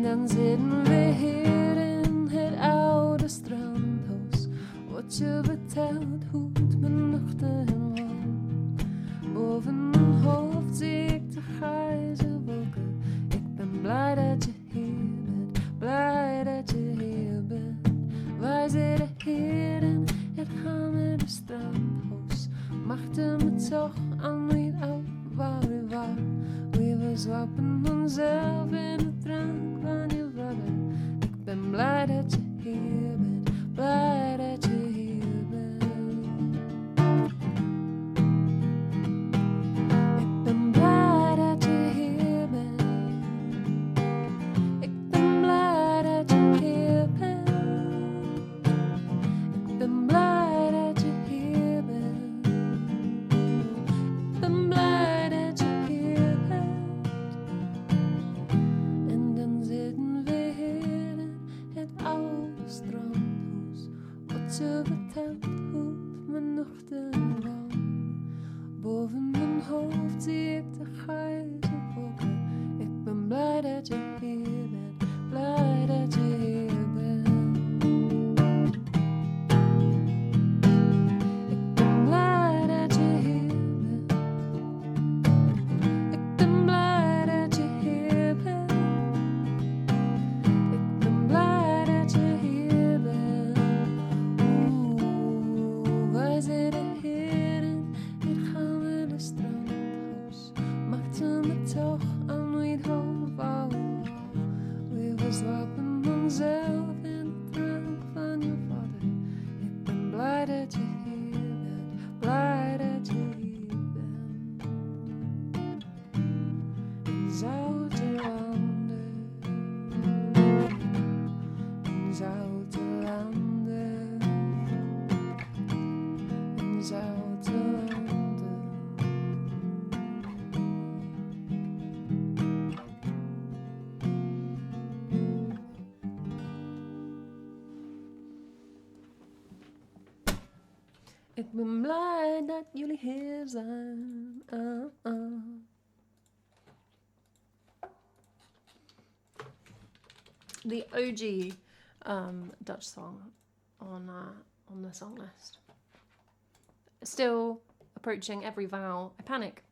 Dan zitten we hier in het oude strandhuis. Wat je vertelt hoe het mijn nachten woont. Boven mijn hoofd zie ik de grijze wolken. Ik ben blij dat je hier bent, blij dat je hier bent. Wij zitten hier in het gamere strandhuis. Maakte me toch aan wie het oud wou. Wie we zwappen onszelf in de drank van je vader. Ik ben blij dat je hier bent, blij dat je hier bent. Ik ben blij dat je hier bent. Ik ben blij dat je hier bent. Ik ben blij dat je hier bent. Ik ben blij dat je hier bent. En dan zitten we hier in het oude strandhuis. Wat je vertelt hoe mijn nachten woont. Boven mijn hoofd zie ik de grijze wolken. Ik ben blij dat je hier bent, blij dat je hier bent. Ik ben blij dat je hier bent. Ik ben blij dat je hier bent. Ik ben blij dat je hier bent. Wij zitten hier in het gamere strandhuis. Maakte me toch aan wie het hoofd wou. Wie we zwappen onszelf in de drank van je vader. Ik ben blij dat je hier bent, blij dat je hier bent. In zoute landen, in zoute landen, in zoute landen. Ik ben blij dat jullie hier zijn. The OG Dutch song on the song list. Still approaching every vowel. I panic.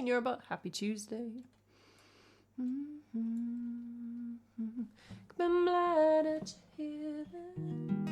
in your butt. Happy Tuesday. I'm glad that you're here then.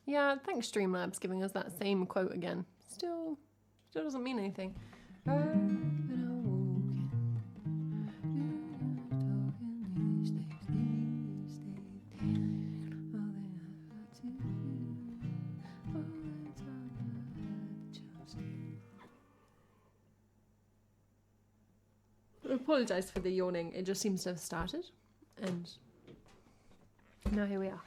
Yeah, thanks Streamlabs giving us that same quote again. Still doesn't mean anything. I've been awoken, talking these days, all the time I had the chance. I apologise for the yawning, it just seems to have started, and now here we are.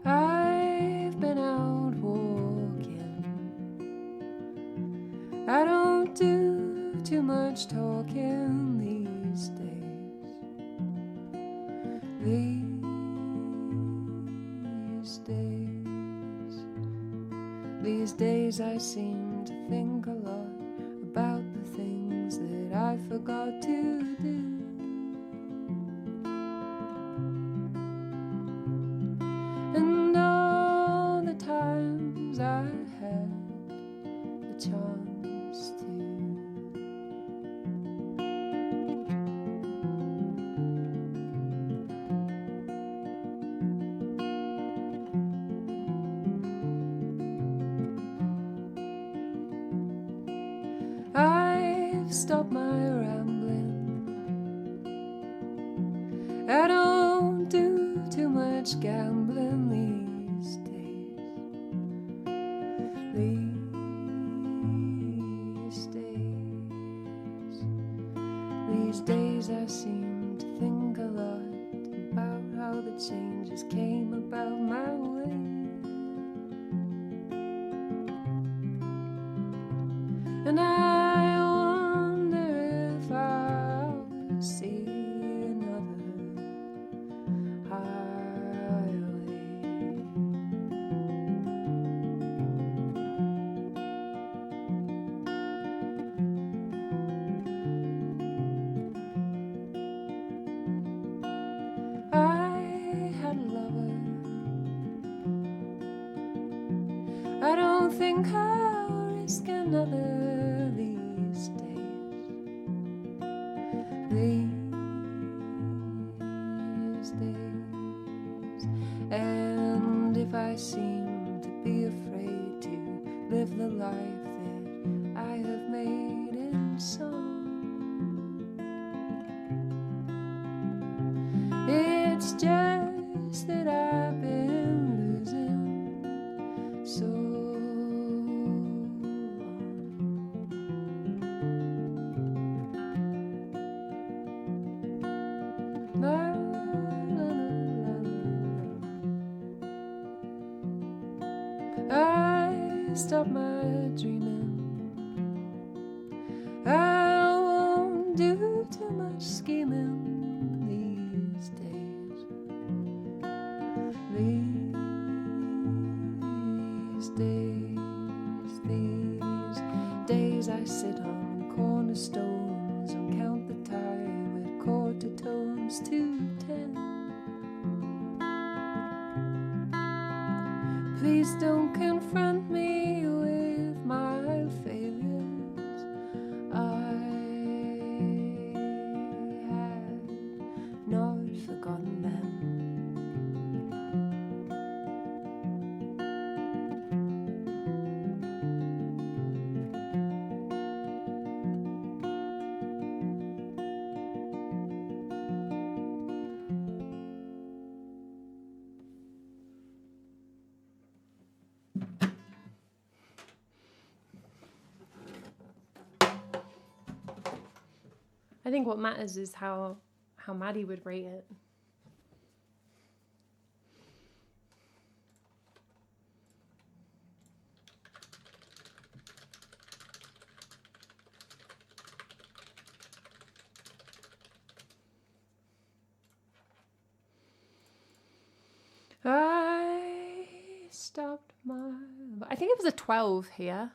I've been out walking. I don't do too much talking these days. These days I seem to think a lot about the things that I forgot to do. And all the times I had the chance to. I've stopped my rambling. I don't do too much gambling these days. These days I seem to think a lot about how the changes came about my way. And I wonder if I'll see another highway. I had a lover. I don't think I'll risk another these days. And if I seem to be afraid to live the life that I have made in song, it's just that I've been losing so long. I stop my dreaming. I won't do too much scheming these days. These days I sit on cornerstones and count the time at quarter tones to 10. Please don't confront me with my failures. I had not forgotten them. I think what matters is how Maddie would rate it. I stopped my... I think it was a 12 here.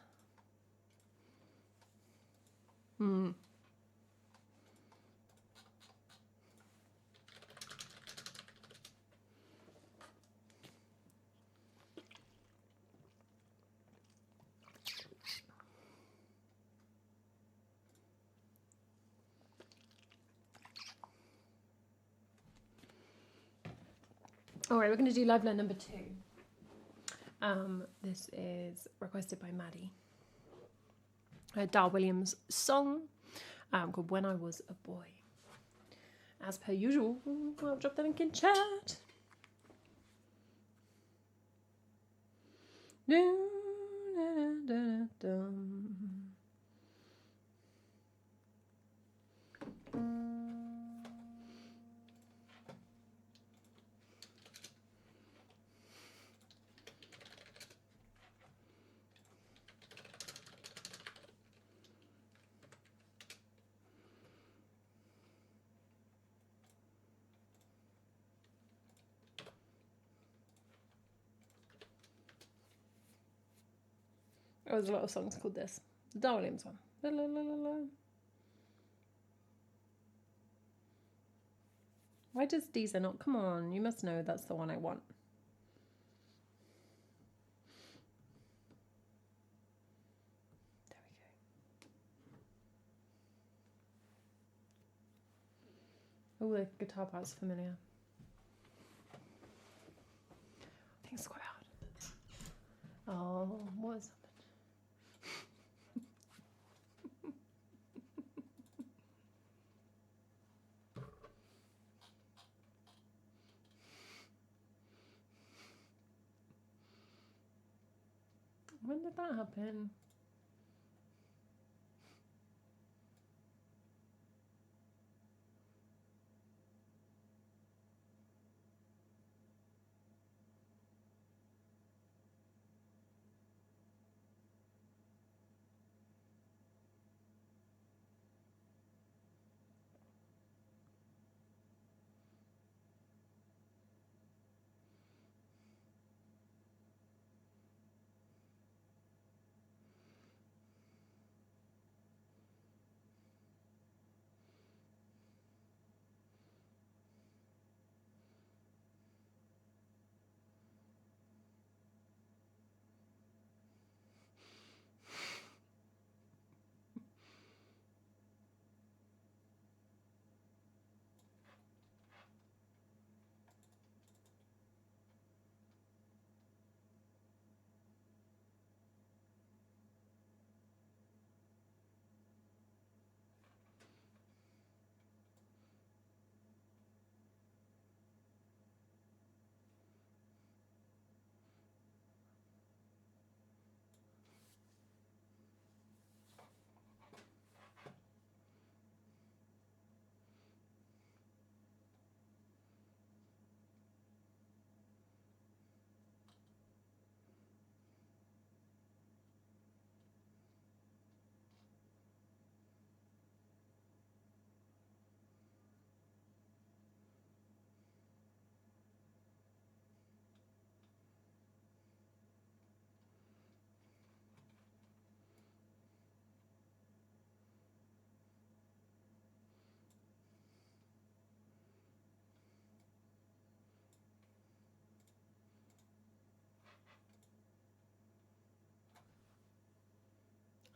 All right, we're going to do Live Learn number 2. This is requested by Maddie. A Dar Williams song called When I Was a Boy. As per usual, I'll drop the link in chat. Oh, there's a lot of songs called this. The Dar Williams one. La, la, la, la, la. Why does Deezer not? Come on, you must know that's the one I want. There we go. Oh, the guitar part's familiar. I think it's quite hard. Oh, what is happened? When did that happen?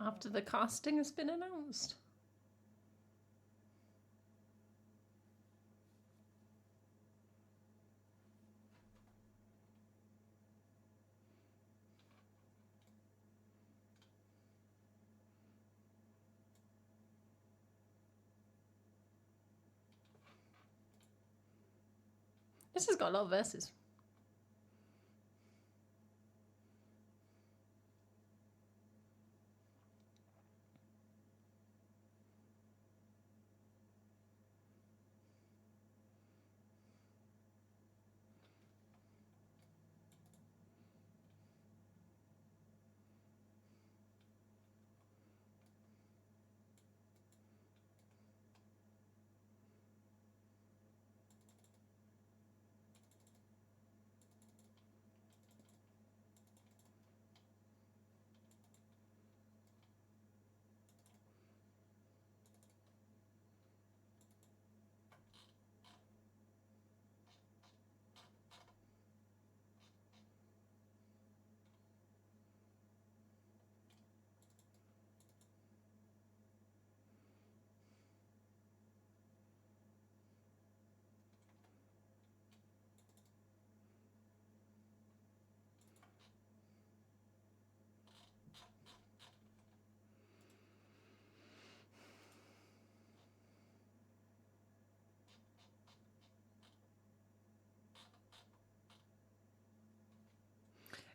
After the casting has been announced. This has got a lot of verses.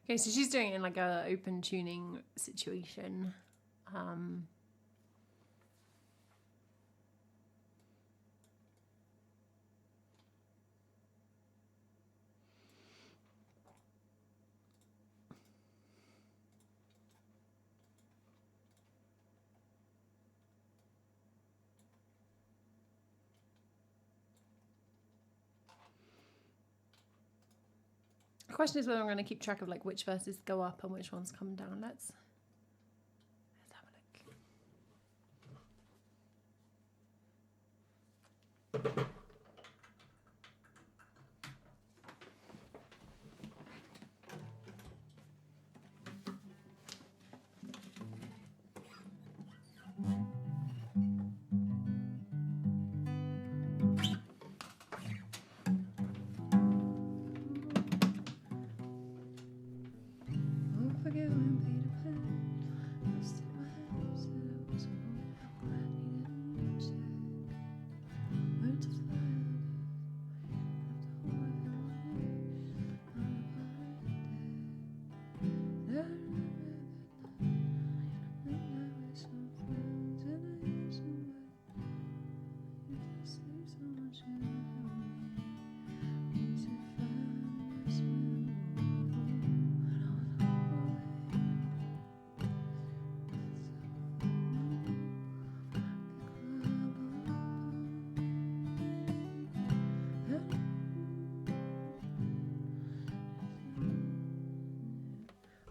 Okay, so she's doing it in like a open tuning situation. The question is whether I'm going to keep track of like which verses go up and which ones come down. Let's have a look.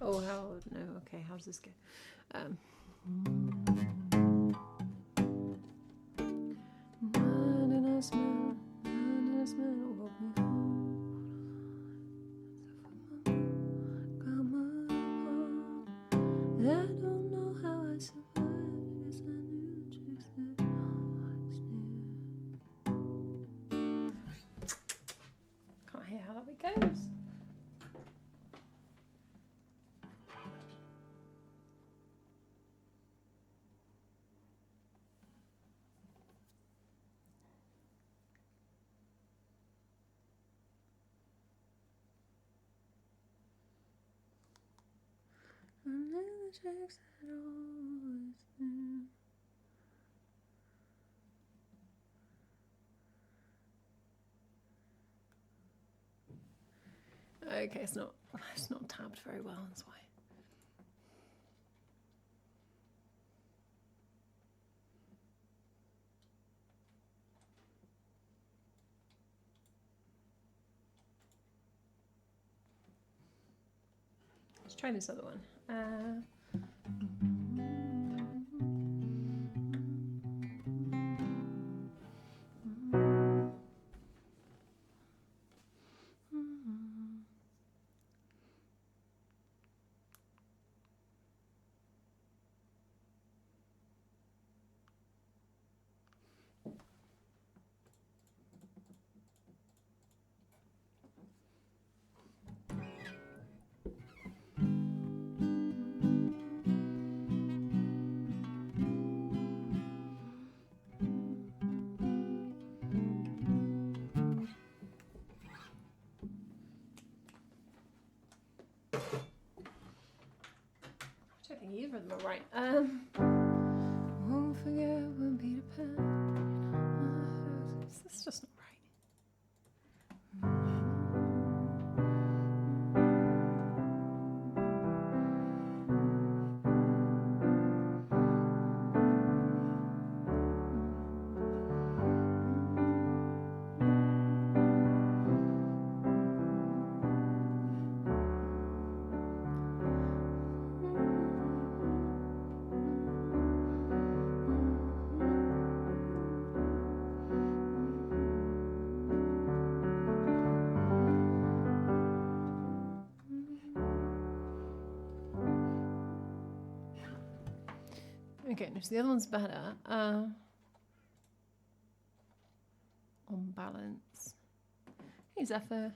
Oh, how no? Okay, how does this go? Can't hear how that bit goes. Okay, it's not tabbed very well, that's why. Let's try this other one. I don't think either of them are right. Won't forget when Peter Pan. It's just not right. Okay, so the other one's better. On balance. Hey, Zephyr.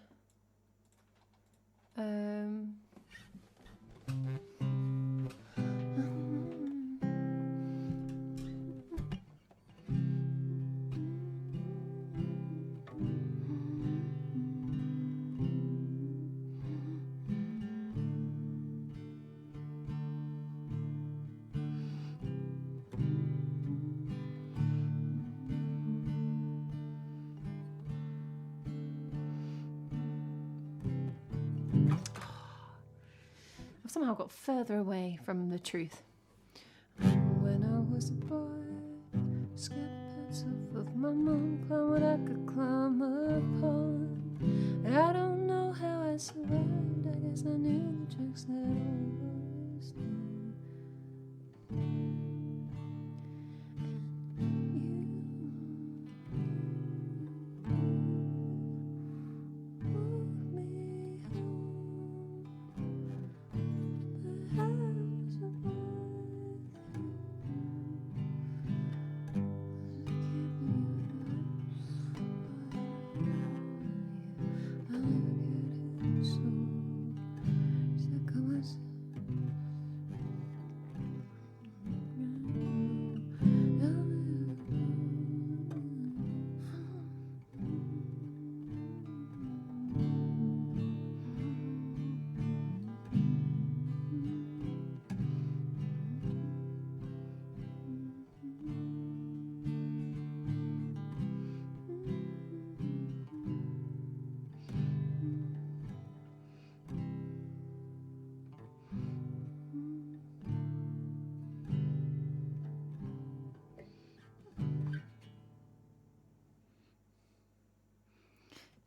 somehow got further away from the truth. When I was a boy, scared the pants off of my mom, climb what I could climb upon. And I don't know how I survived. I guess I knew the tricks that always knew.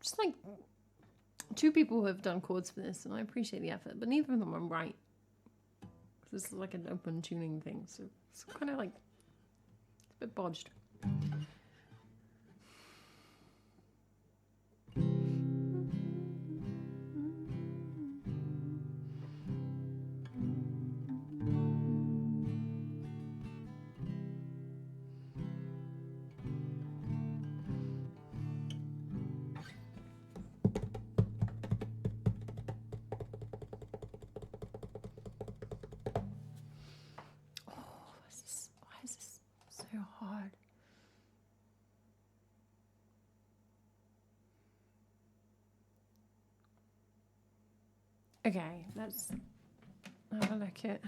Just like 2 people have done chords for this, and I appreciate the effort, but neither of them are right. This is like an open tuning thing, so it's kind of like it's a bit bodged. Why is this so hard? Okay, let's have a look at. Okay.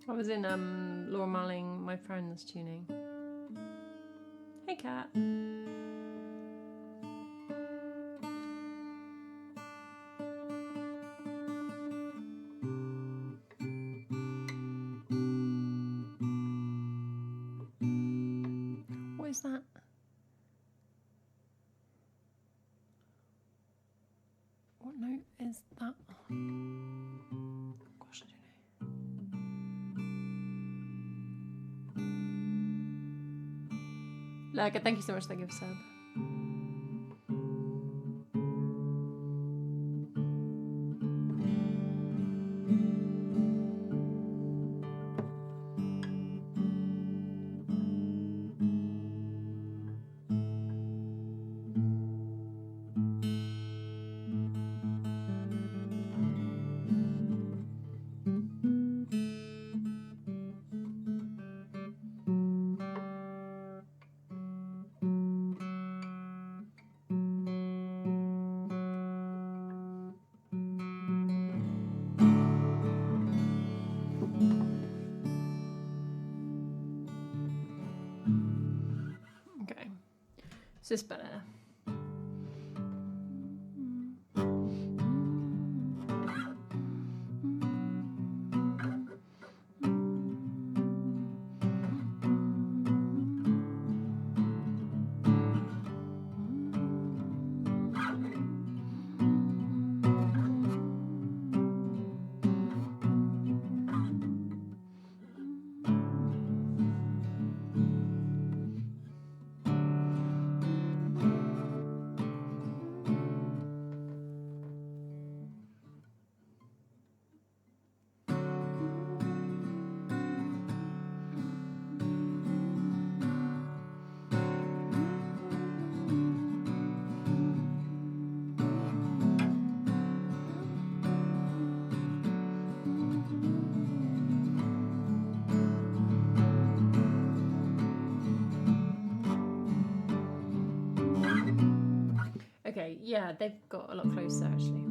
I was in Laura Marling, my friend's tuning. Hey, cat. What is that? What note is that? Gosh, I don't know. Like, thank you so much for the gift sub. Okay. Is this better? Yeah, they've got a lot closer actually.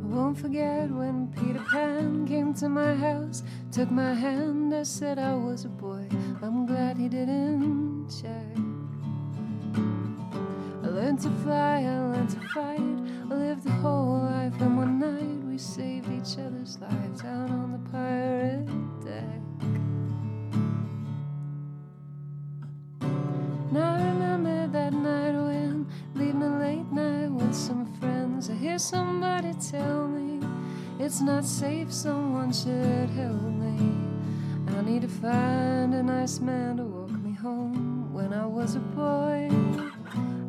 Won't forget when Peter Pan came to my house, took my hand, I said I was a boy. I'm glad he didn't check. I learned to fly, I learned to fight, I lived a whole life, and one night we saved each other's lives out on the pirate deck. And I remember that night when, leaving a late night with some friends, I hear somebody tell me it's not safe, someone should help me. I need to find a nice man to walk me home. When I was a boy,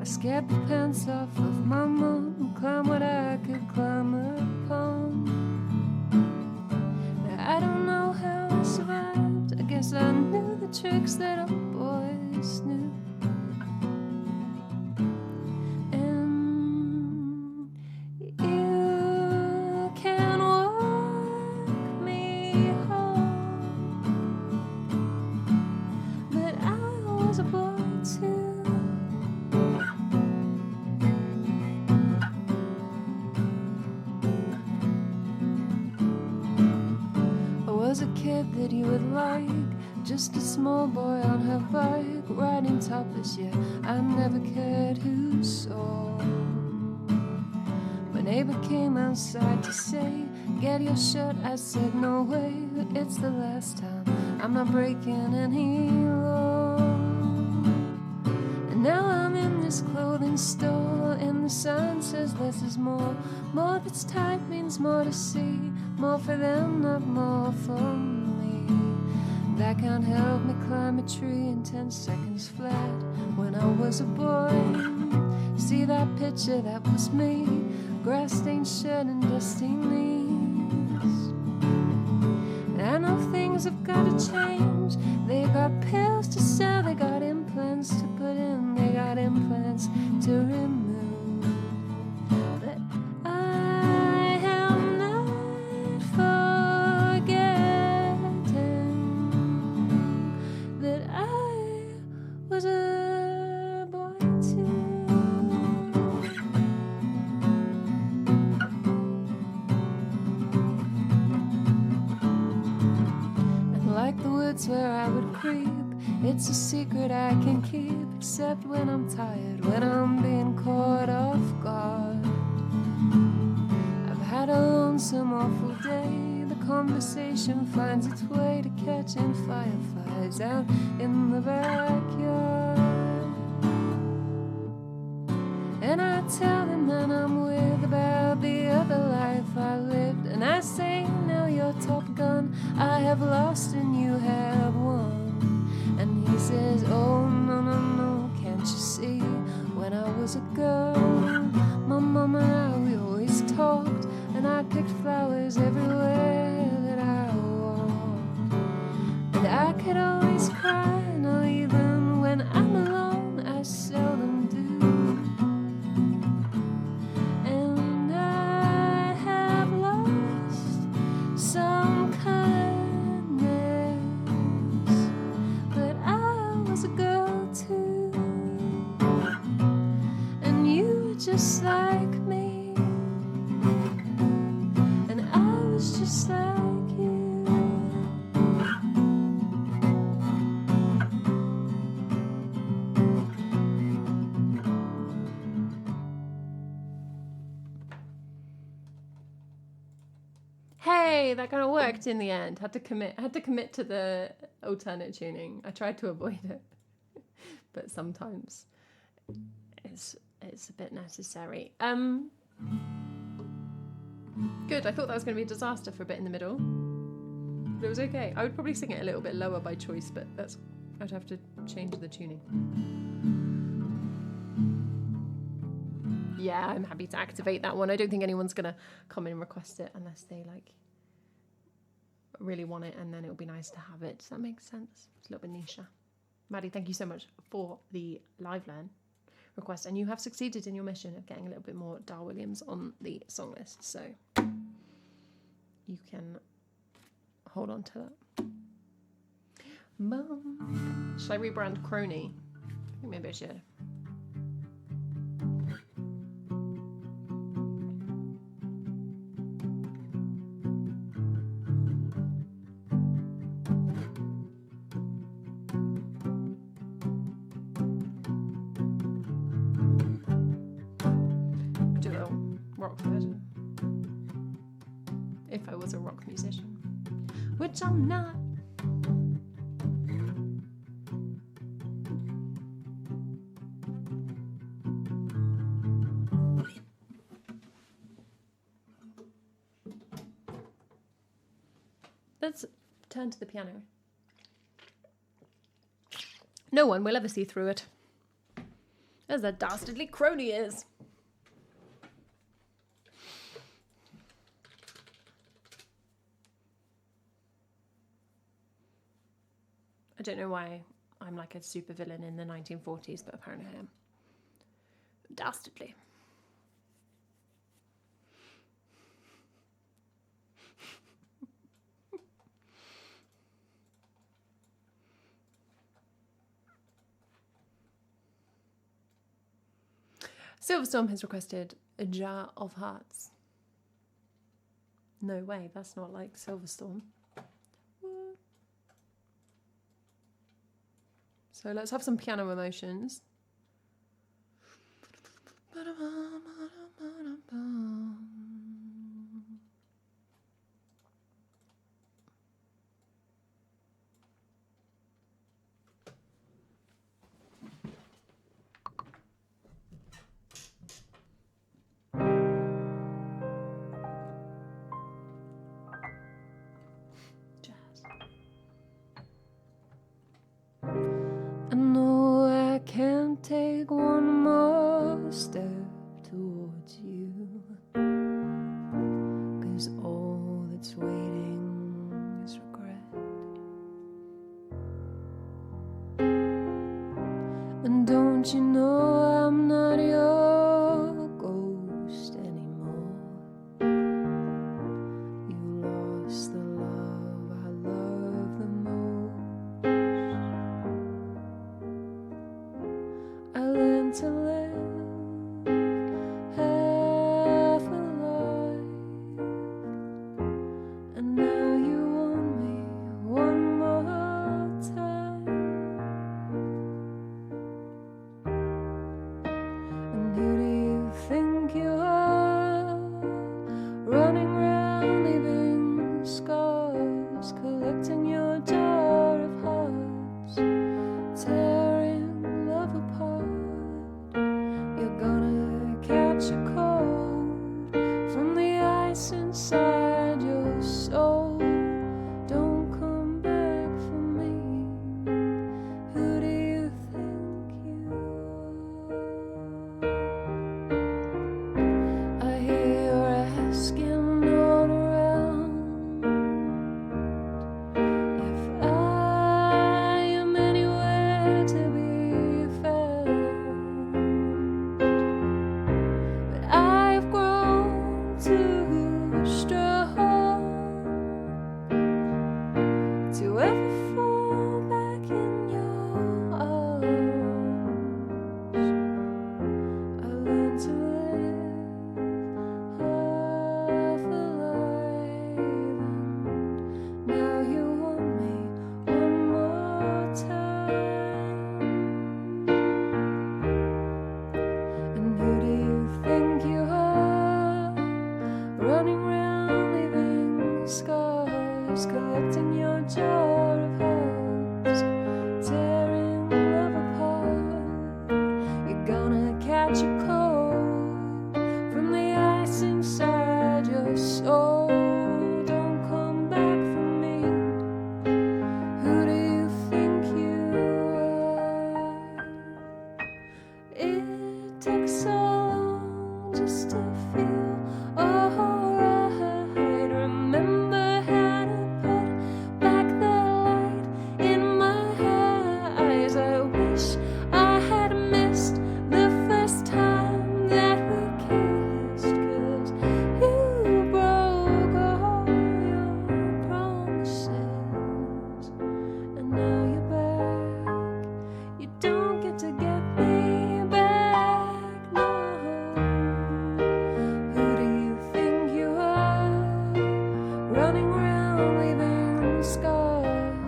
I scared the pants off of my mom and climbed what I could climb upon. Now I don't know how I survived, I guess I knew the tricks that our boys knew. That you would like, just a small boy on her bike, riding topless, yeah, I never cared who saw. My neighbor came outside to say, get your shirt, I said no way, it's the last time, I'm not breaking any law. And now I'm in this clothing store, and the sign says less is more. More that's tight means more to see, more for them, not more for me. That can't help me climb a tree in 10 seconds flat. When I was a boy, see that picture, that was me, grass-stained shirt and dusty knees. And I know things have got to change. They got pills to sell, they got implants to put in, they got implants to remove. But I am not forgetting that I was a boy too. And like the woods where I would creep, it's a secret I can keep, except when I'm tired, when I'm being caught off guard. I've had a lonesome, awful day. The conversation finds its way to catching fireflies out in the backyard. And I tell the man I'm with about the other life I lived, and I say, now you're Top Gun, I have lost and you have won. And he says, oh, no, no, no, can't you see? When I was a girl, my mom and I, we always talked, and I picked flowers everywhere that I walked. And I could always cry, no, even when I'm alone, I seldom do. just like me, and I was just like you. Hey, that kind of worked in the end. Had to commit to the alternate tuning. I tried to avoid it, but sometimes it's a bit necessary. Good. I thought that was going to be a disaster for a bit in the middle, but it was okay. I would probably sing it a little bit lower by choice, but I'd have to change the tuning. Yeah, I'm happy to activate that one. I don't think anyone's going to come in and request it unless they really want it, and then it'll be nice to have it. Does that make sense? It's a little bit niche. Maddie, thank you so much for the live learn request, and you have succeeded in your mission of getting a little bit more Dar Williams on the song list, so you can hold on to that. Should I rebrand Crony? I think maybe I should. Rock version. If I was a rock musician, which I'm not. Let's turn to the piano. No one will ever see through it, as that dastardly crony is. I don't know why I'm like a supervillain in the 1940s, but apparently I am. Dastardly. Silverstorm has requested a Jar of Hearts. No way, that's not like Silverstorm. So let's have some piano emotions. Take one more step towards you, 'cause all that's waiting is regret. And don't you know I'm not your ghost anymore? You lost the love I love the most. I learned to live half a life, and now you want me one more time. And who do you think you are, running round leaving scars, collecting your jar of hearts, tearing love apart? You're gonna catch a cold from the ice inside your soul. Don't come back for me. Who do you think you are? I hear you're asking all around if I am anywhere to be found. But I've grown too strong to ever fall back in your arms. I learned to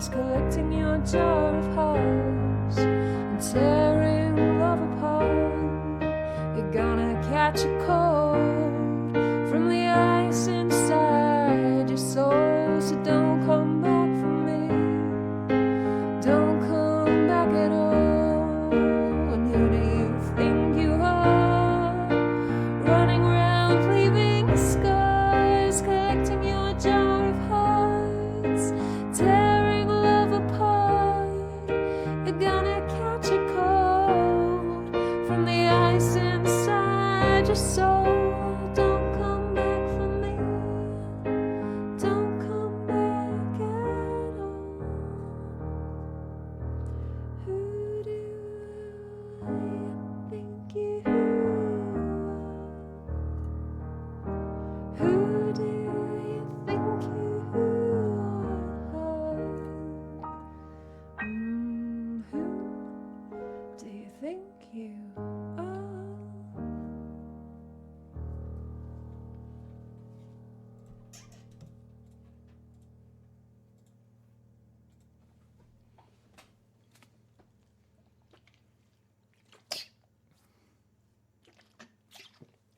skies, collecting your jar of hearts and tearing love apart. You're gonna catch a cold from the ice inside your soul, so don't come back for me. Don't come back at all. And who do you think you are? Running around, leaving the skies, collecting your jar of hearts, tearing love apart. You're gonna catch a cold from the ice inside your soul. Don't come back for me. Don't come back at all. Who do you think you are? Who do you think you are? Who do you think you are?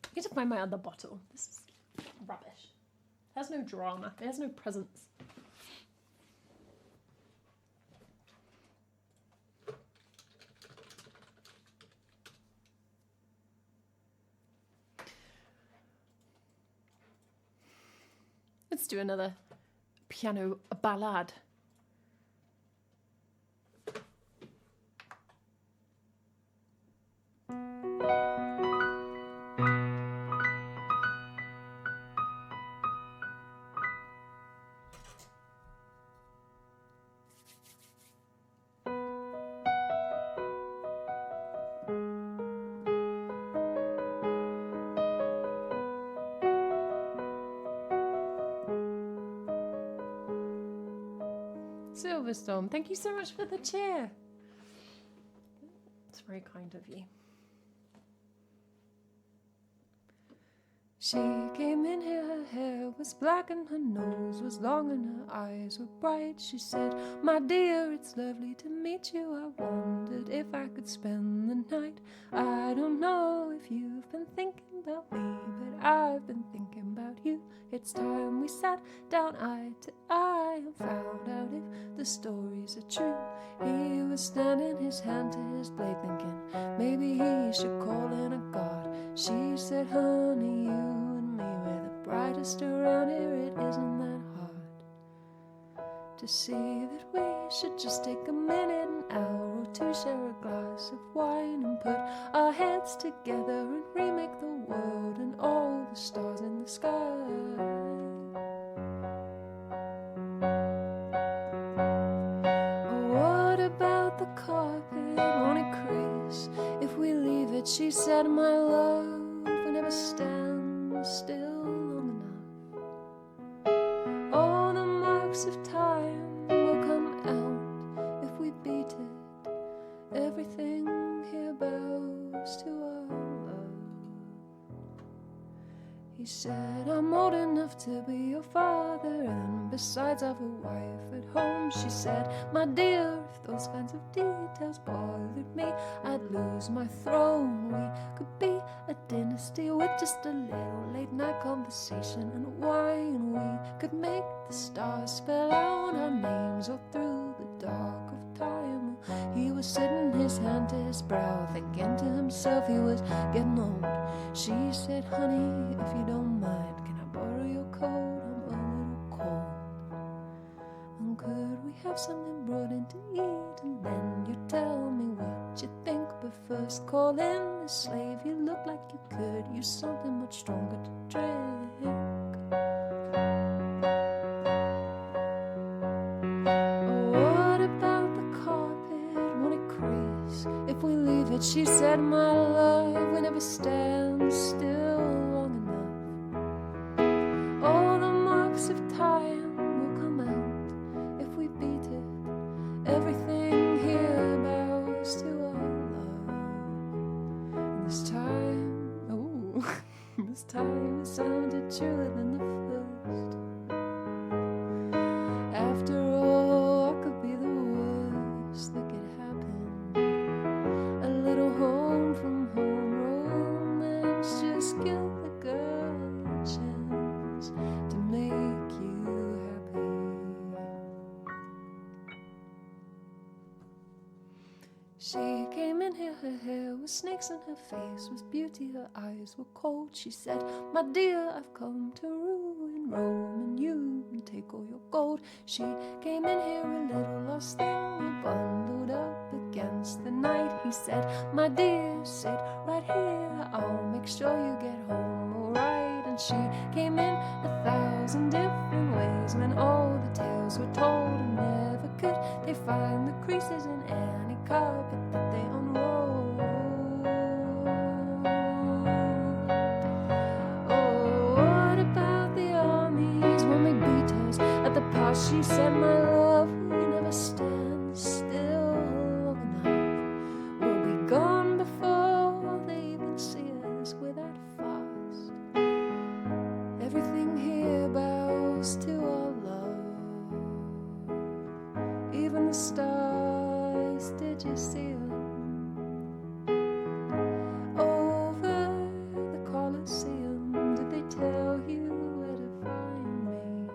I need to find my other bottle. This is rubbish. It has no drama. It has no presence. Let's do another piano ballad. Silverstorm, thank you so much for the cheer. It's very kind of you. She came in here, her hair was black and her nose was long and her eyes were bright. She said, "My dear, it's lovely to meet you. I wondered if I could spend the night. I don't know if you've been thinking about me, but I've been thinking about you. It's time we sat down eye to eye and found out if the stories are true." He was standing his hand to his blade thinking maybe he should call in a god. She said, "Honey, you and me, we're the brightest around here. It isn't that hard to see that we should just take a minute, an hour or two, share a glass of wine and put our heads together and remake the world and all the stars in the sky." What about the carpet? Won't it crease if we leave it? She said, "My love, we never stand still long enough. All the marks of time will come out if we beat it. Everything here bows to our love." He said, "I'm old enough to be your father, and besides I've a wife at home." She said, "My dear, if those kinds of details bothered me, I'd lose my throne. We could be a dynasty with just a little late night conversation and wine. We could make the stars spell out our names all through the dark of time." He was setting his hand to his brow, thinking to himself he was getting old. She said, "Honey, if you don't mind, can I borrow your coat? I'm a little cold. And could we have something brought in to eat? And then you tell me what you think. But first call in the slave. You look like you could use something much stronger to drink." What about the carpet? Won't it crease if we leave it? She said, "My love, we never stand still long enough. All the marks of time will come out if we beat it. Everything here bows to our love." And this time, this time it sounded truer than the first. After all, I could be She came in here, her hair was snakes and her face was beauty, her eyes were cold. She said, my dear, I've come to ruin Rome and you and take all your gold. She came in here a little lost thing, bundled up against the night. He said, my dear, sit right here, I'll make sure you get home alright. And she came in 1,000 different ways when all the tales were told, and never could they find the creases in any carpet that they unrolled. Oh, what about the armies when they beat us at the pass? She said, my love, we never stand still long enough. We'll be gone before they even see us without fast. Everything here bows to our love. Even the stars, did you see them? Over the Colosseum, did they tell you where to find me?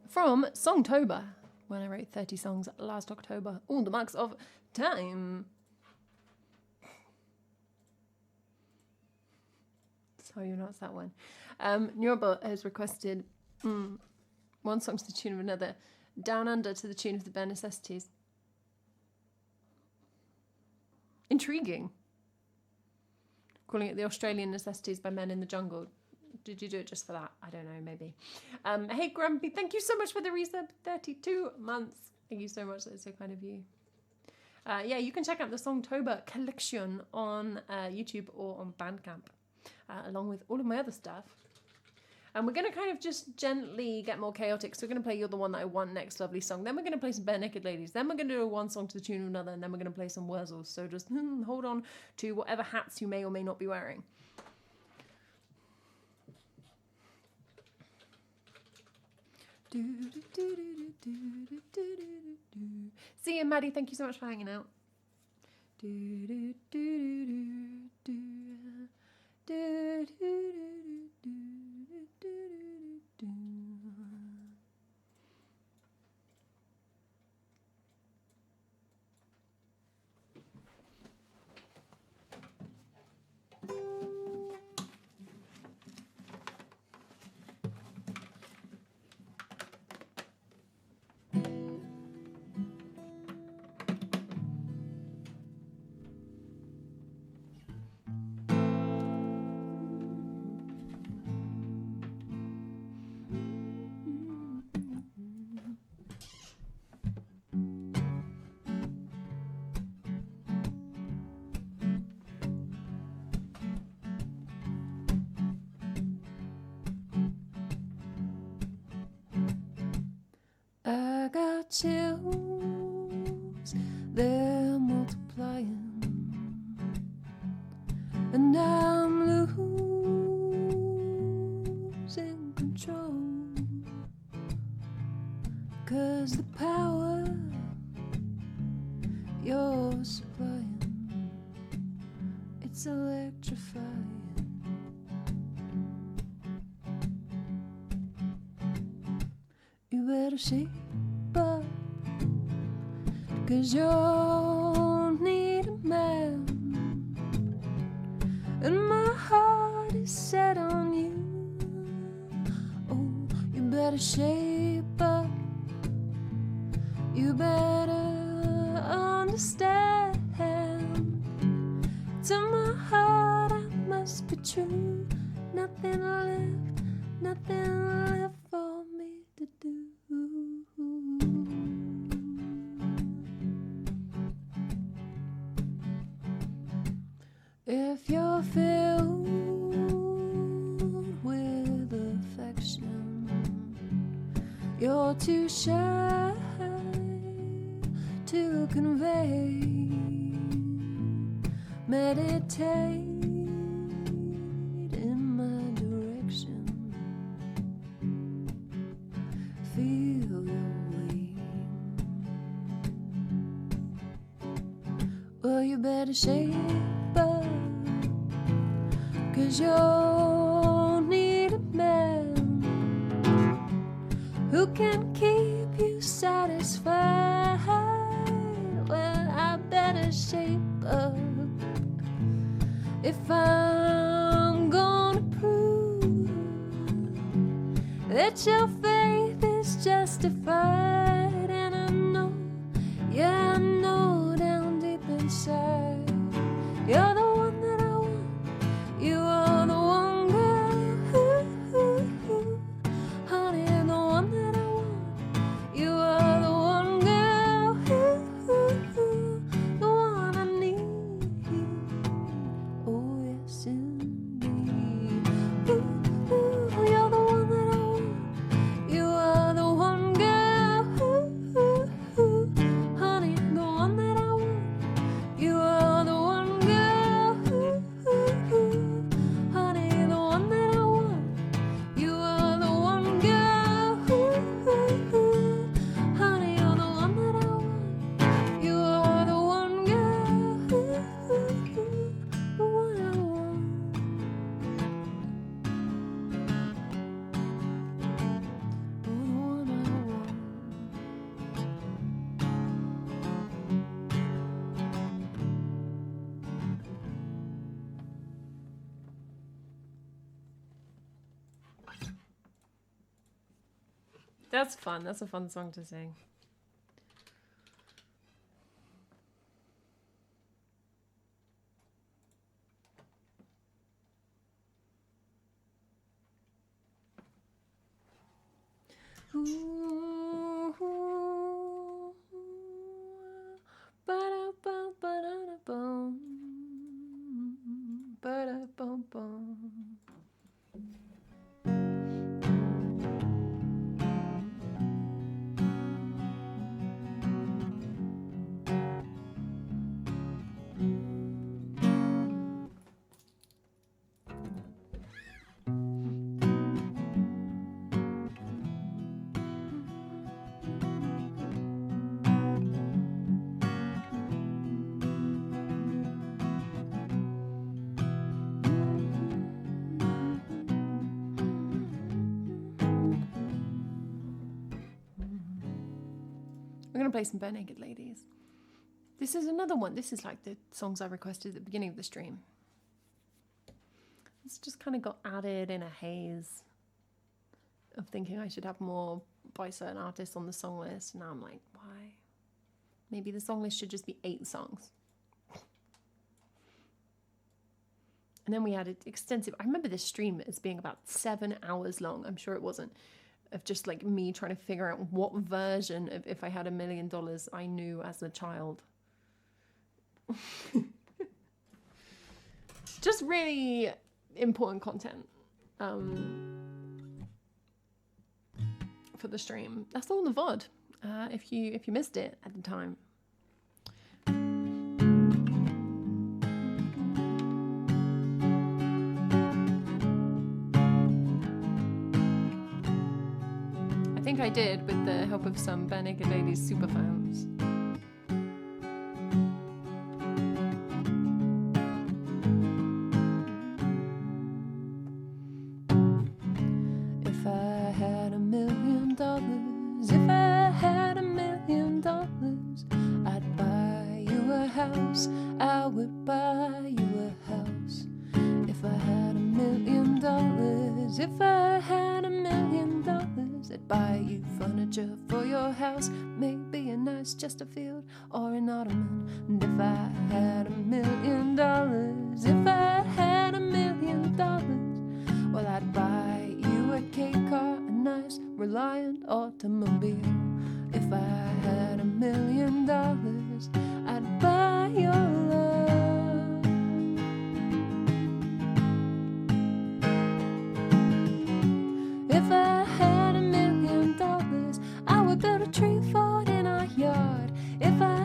From Songtober, when I wrote 30 songs last October. All the marks of time. So you pronounce that one. Nurba has requested one song to the tune of another. Down Under to the tune of the Bare Necessities. Intriguing. Calling it the Australian Necessities by Men in the Jungle. Did you do it just for that? I don't know, maybe. Hey, Grumpy, thank you so much for the resub. 32 months. Thank you so much. That's so kind of you. Yeah, you can check out the Songtober collection on YouTube or on Bandcamp, along with all of my other stuff. And we're going to kind of just gently get more chaotic. So we're going to play You're the One That I Want next, lovely song. Then we're going to play some Bare Naked Ladies. Then we're going to do one song to the tune of another. And then we're going to play some Wurzels. So just hold on to whatever hats you may or may not be wearing. See you, Maddie. Thank you so much for hanging out. I got chills, they're multiplying, and I'm losing control, 'cause the power you're supplying, it's electrifying. You better shape up, 'cause you'll need a man, and my heart is set on you. Oh, you better shape up, you better understand. To my heart I must be true, nothing left for me to do. If you're filled with affection, you're too shy to convey. Meditate in my direction. Feel your way. Well, you better shape up, 'cause you'll need a man who can keep you satisfied. Well, I better shape up if I'm gonna prove that your faith is justified. And I know, yeah, I know down deep inside, you're the one that I want. You are the one, girl. Honey, the one that I want. You are the one, girl. The one I need. Oh, yes, indeed. You're the one that I want. You are the one, girl. Honey, the one that I want. You are the one, girl. Honey, the one that I want. You are the one, girl. Honey, you're the one that I want. You are the one, girl. The one I want. The one I want. That's fun. That's a fun song to sing. Ooh, ba-da-bum, ba-da-da-bum, ba-da-bum-bum. We're going to play some Bare Naked Ladies. This is another one. This is like the songs I requested at the beginning of the stream. It's just kind of got added in a haze of thinking I should have more by certain artists on the song list. Now I'm like, why? Maybe the song list should just be 8 songs. And then we added extensive... I remember this stream as being about 7 hours long. I'm sure it wasn't. Of just like me trying to figure out what version of If I Had $1 Million I knew as a child. Just really important content for the stream. That's all in the VOD. If you missed it at the time. I think I did with the help of some Bare Naked Ladies superfans. If I had $1 million, if I had $1 million, I'd buy you a house. I would buy you a house. If I had $1 million, if I had $1 million, I'd buy you furniture for your house. Maybe a nice Chesterfield or an ottoman. And if I had $1 million, if I had $1 million, well, I'd buy you a K car, a nice Reliant automobile. If I had $1 million, I'd buy your love. If I had $1 million, I would build a tree fort in our yard. If I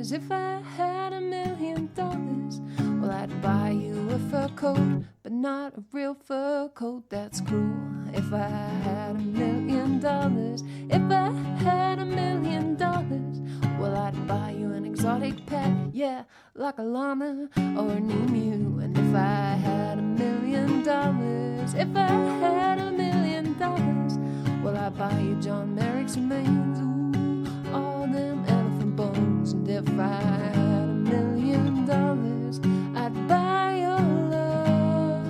$1,000,000. If I had $1,000,000, well, I'd buy you a fur coat, but not a real fur coat, that's cruel. If I had $1,000,000, if I had $1,000,000, well, I'd buy you an exotic pet, yeah, like a llama or an emu. And if I had $1,000,000, if I had $1,000,000, well, I'd buy you John Merrick's remains, ooh, all them elephant bones. And if I had $1,000,000, I'd buy your love.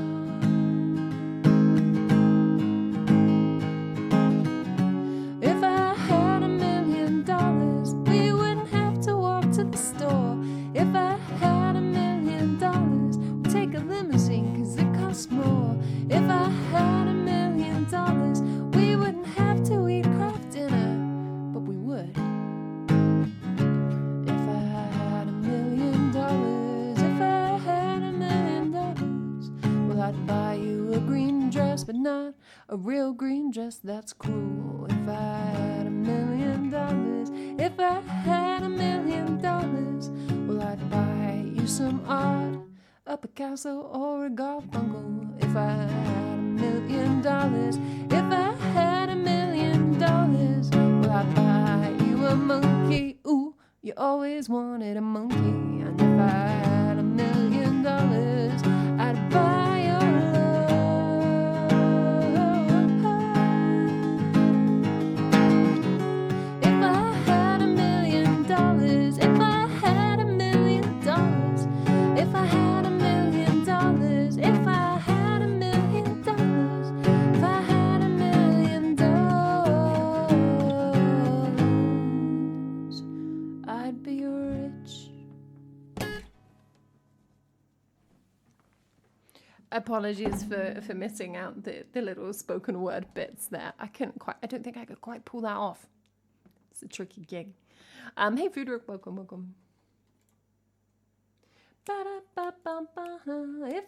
If I had $1,000,000, we wouldn't have to walk to the store. If I had $1,000,000, we'd take a limousine 'cause it costs more. If I had $1,000,000, we wouldn't have to eat craft dinner, but we would. If I had $1,000,000, if I had $1,000,000, well, I'd buy you a green dress, but not a real green dress, that's cruel. If I had $1,000,000, if I had $1,000,000, well, I'd buy you some art, a Picasso or a Garfunkel. If I had $1,000,000, if I had $1,000,000, well, I'd buy you a monkey. Ooh, you always wanted a monkey. And if I had $1,000,000, I'd buy your love. If I had $1,000,000, if I had $1,000,000, if I had $1,000,000, if I had $1,000,000, if I had $1,000,000, I'd be rich. Apologies for missing out the little spoken word bits there. I don't think I could quite pull that off. It's a tricky gig. Hey Friedrich, welcome. If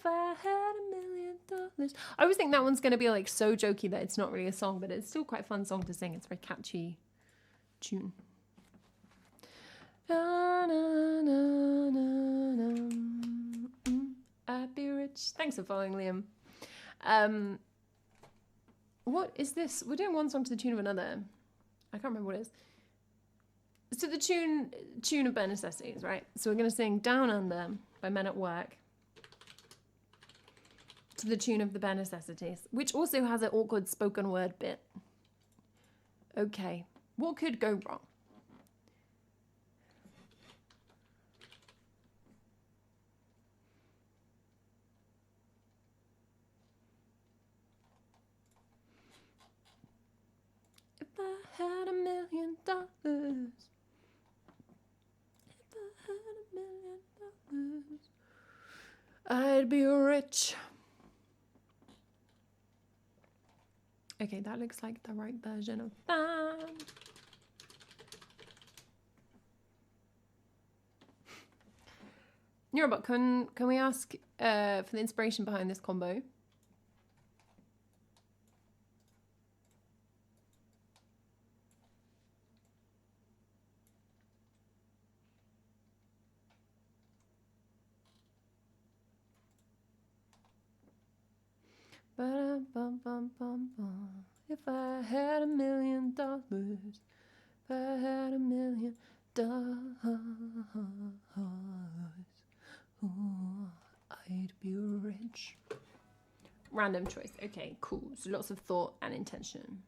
I had $1,000,000. I always think that one's going to be like so jokey that it's not really a song, but it's still quite a fun song to sing. It's a very catchy tune. I'd be rich. Thanks for following, Liam. What is this? We're doing one song to the tune of another. I can't remember what it is. It's to the tune of Bare Necessities, right? So we're going to sing Down Under by Men at Work to the tune of the Bare Necessities, which also has an awkward spoken word bit. Okay, what could go wrong? If I had $1,000,000, if I had $1,000,000, I'd be rich. Okay, that looks like the right version of that. Neurobot, can we ask for the inspiration behind this combo? If I had $1,000,000, if I had $1,000,000, oh, I'd be rich. Random choice. Okay, cool. So lots of thought and intention.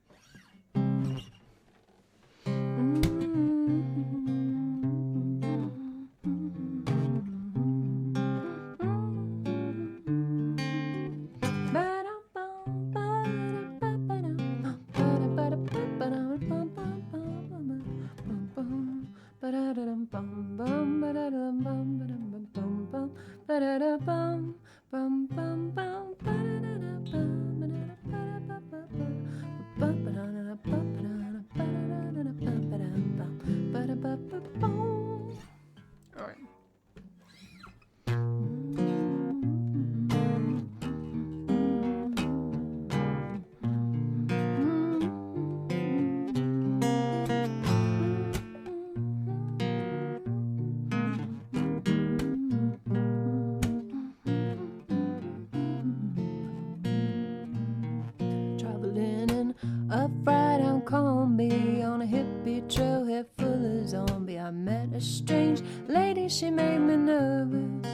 ride down Combi on a hippie trailhead full of zombie. I met a strange lady, she made me nervous.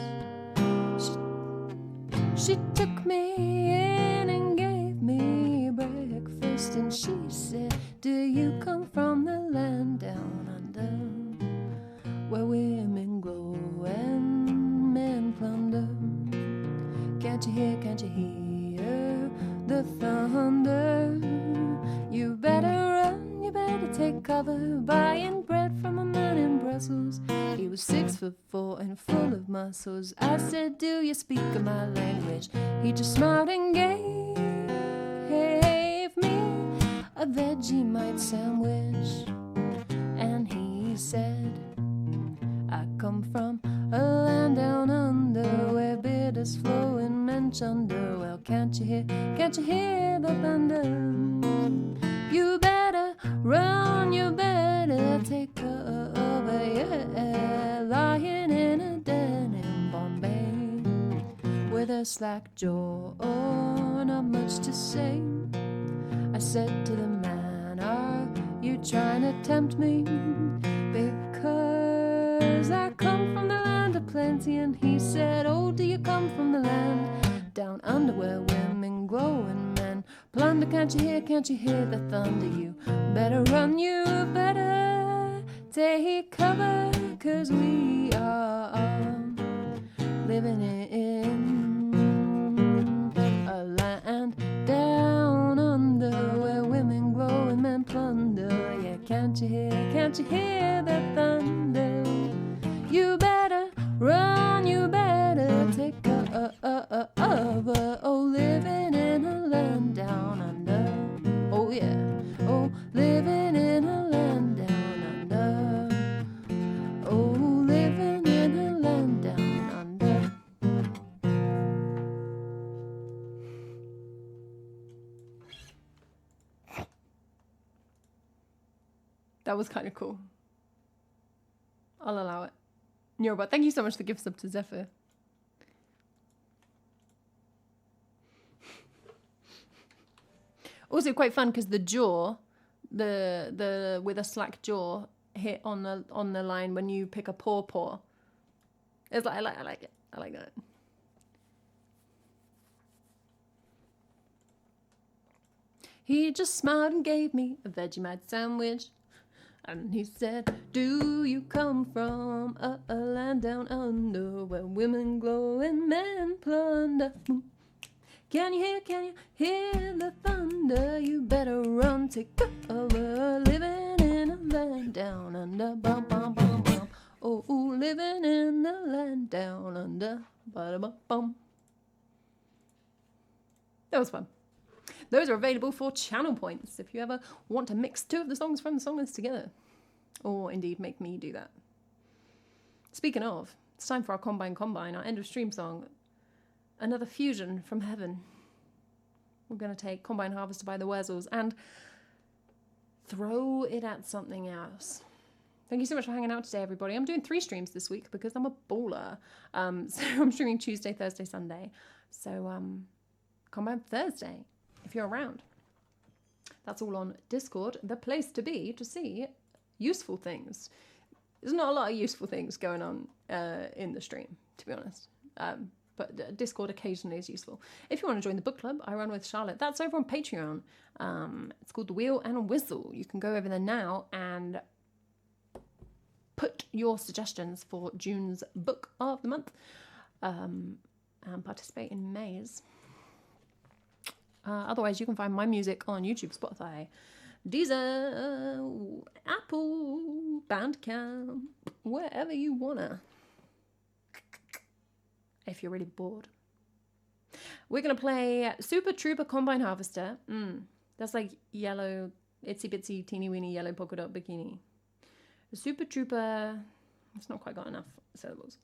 She took me in and gave me breakfast, and she said, do you come from the land down under, where women glow and men plunder? Can't you hear the thunder? You better run, you better take cover, buying bread from a man in Brussels. He was 6'4" and full of muscles. I said, do you speak my language? He just smiled and gave me a Vegemite sandwich. And he said, I come from a land down under, where bitters flow in men chunder. Well, can't you hear the thunder? You better run, you better take cover, yeah, lying in a den in Bombay, with a slack jaw, not much to say. I said to the man, are you trying to tempt me? Because I come from the land of plenty. And he said, oh, do you come from the land down under, where women glow and men plunder? Can't you hear the thunder? You better run, you better take cover, 'cause we are living in a land down under, where women glow and men plunder. Yeah, can't you hear the thunder? You better run, you better take cover. Oh, living in a land down under. Oh yeah, oh, living in a land down under. Oh, living in a land down under. That was kind of cool. I'll allow it. But thank you so much for the gift sub to Zephyr. Also quite fun because the jaw, the with a slack jaw hit on the line when you pick a paw. It's like I like it. I like that. He just smiled and gave me a Vegemite sandwich. And he said, do you come from a land down under, where women glow and men plunder? Can you hear the thunder? You better run, take cover, living in a land down under. Bum, bum, bum, bum. Oh, living in a land down under. Ba-da-bum-bum. That was fun. Those are available for channel points if you ever want to mix two of the songs from the song list together. Or indeed make me do that. Speaking of, it's time for our Combine, our end of stream song. Another fusion from heaven. We're going to take Combine Harvester by the Wurzels and throw it at something else. Thank you so much for hanging out today, everybody. I'm doing 3 streams this week because I'm a baller. So I'm streaming Tuesday, Thursday, Sunday. So Combine Thursday, if you're around. That's all on Discord, the place to be to see useful things. There's not a lot of useful things going on in the stream, to be honest. But Discord occasionally is useful. If you want to join the book club I run with Charlotte, that's over on Patreon. It's called The Wheel and Whistle. You can go over there now and put your suggestions for June's book of the month and participate in May's. Otherwise, you can find my music on YouTube, Spotify, Deezer, Apple, Bandcamp, wherever you wanna. If you're really bored. We're going to play Super Trooper Combine Harvester. That's like yellow, itsy bitsy, teeny weeny yellow polka dot bikini. The Super Trooper, it's not quite got enough syllables.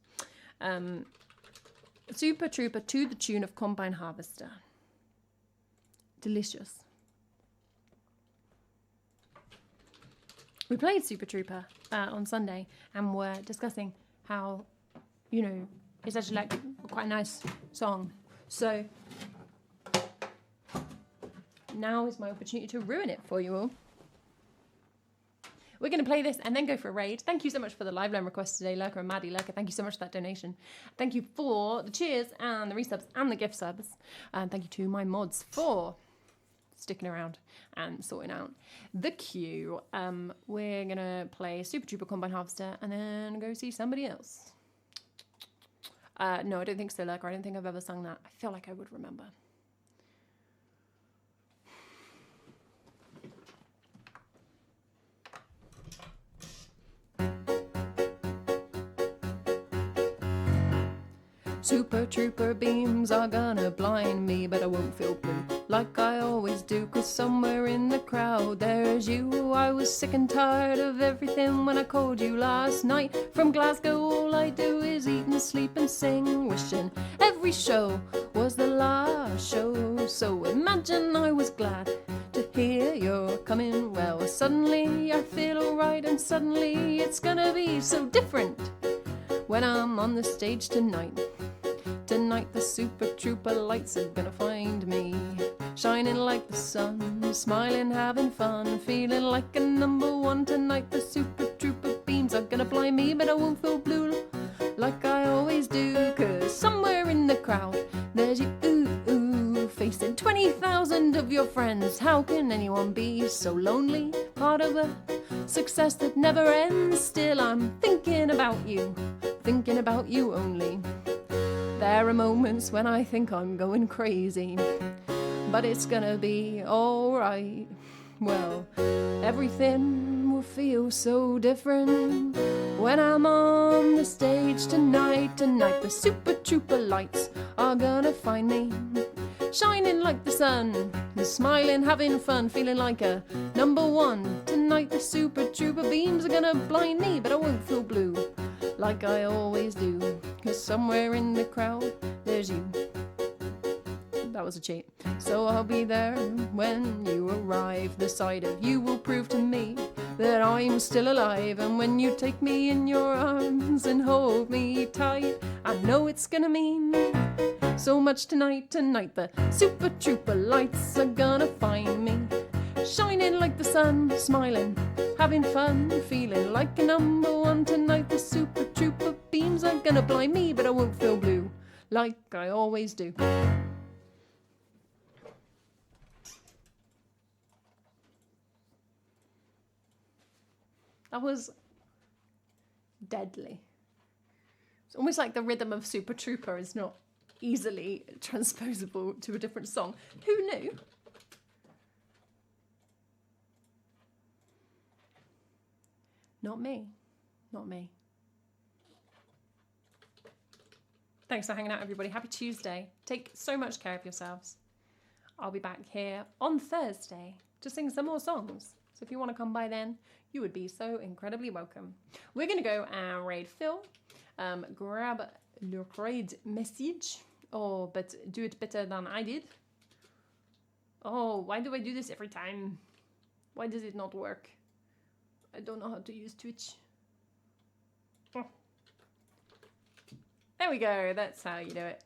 Super Trooper to the tune of Combine Harvester. Delicious. We played Super Trooper on Sunday and we're discussing how, it's actually like quite a nice song. So now is my opportunity to ruin it for you all. We're going to play this and then go for a raid. Thank you so much for the live loan request today, Lurker and Maddie Lurker. Thank you so much for that donation. Thank you for the cheers and the resubs and the gift subs. And thank you to my mods for sticking around and sorting out the queue. We're going to play Super Trooper Combine Harvester and then go see somebody else. No, I don't think so, Lurker. I don't think I've ever sung that. I feel like I would remember. Super Trooper beams are gonna blind me, but I won't feel blue like I always do, 'cause somewhere in the crowd there's you. I was sick and tired of everything when I called you last night. From Glasgow all I do is eat and sleep and sing, wishing every show was the last show. So imagine I was glad to hear you're coming. Well, suddenly I feel alright, and suddenly it's gonna be so different when I'm on the stage tonight. Tonight the Super Trooper lights are gonna find me, shining like the sun, smiling, having fun, feeling like a number one. Tonight the Super Trooper beams are gonna blind me, but I won't feel blue like I always do, 'cause somewhere in the crowd there's you, facing 20,000 of your friends. How can anyone be so lonely? Part of a success that never ends. Still I'm thinking about you only. There are moments when I think I'm going crazy, but it's gonna be alright. Well, everything will feel so different when I'm on the stage tonight. Tonight the Super Trooper lights are gonna find me, shining like the sun, smiling, having fun, feeling like a number one. Tonight the Super Trooper beams are gonna blind me, but I won't feel blue like I always do, 'cause somewhere in the crowd there's you. That was a cheat. So I'll be there when you arrive. The sight of you will prove to me that I'm still alive. And when you take me in your arms and hold me tight, I know it's gonna mean so much tonight. Tonight the Super Trooper lights are gonna find me, shining like the sun, smiling, having fun, feeling like a number one. Tonight the Super Trooper beams are gonna blind me, but I won't feel blue like I always do. That was deadly. It's almost like the rhythm of Super Trooper is not easily transposable to a different song. Who knew? Not me. Not me. Thanks for hanging out, everybody. Happy Tuesday. Take so much care of yourselves. I'll be back here on Thursday to sing some more songs. So if you want to come by then, you would be so incredibly welcome. We're going to go and raid Phil. Grab the raid message. Oh, but do it better than I did. Oh, why do I do this every time? Why does it not work? I don't know how to use Twitch. Oh. There we go. That's how you do it.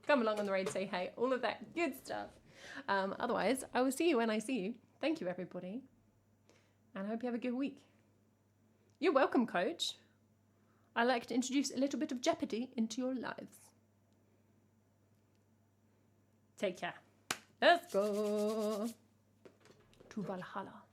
Come along on the raid, say hey, all of that good stuff. Otherwise, I will see you when I see you. Thank you, everybody. And I hope you have a good week. You're welcome, coach. I like to introduce a little bit of jeopardy into your lives. Take care. Let's go to Valhalla.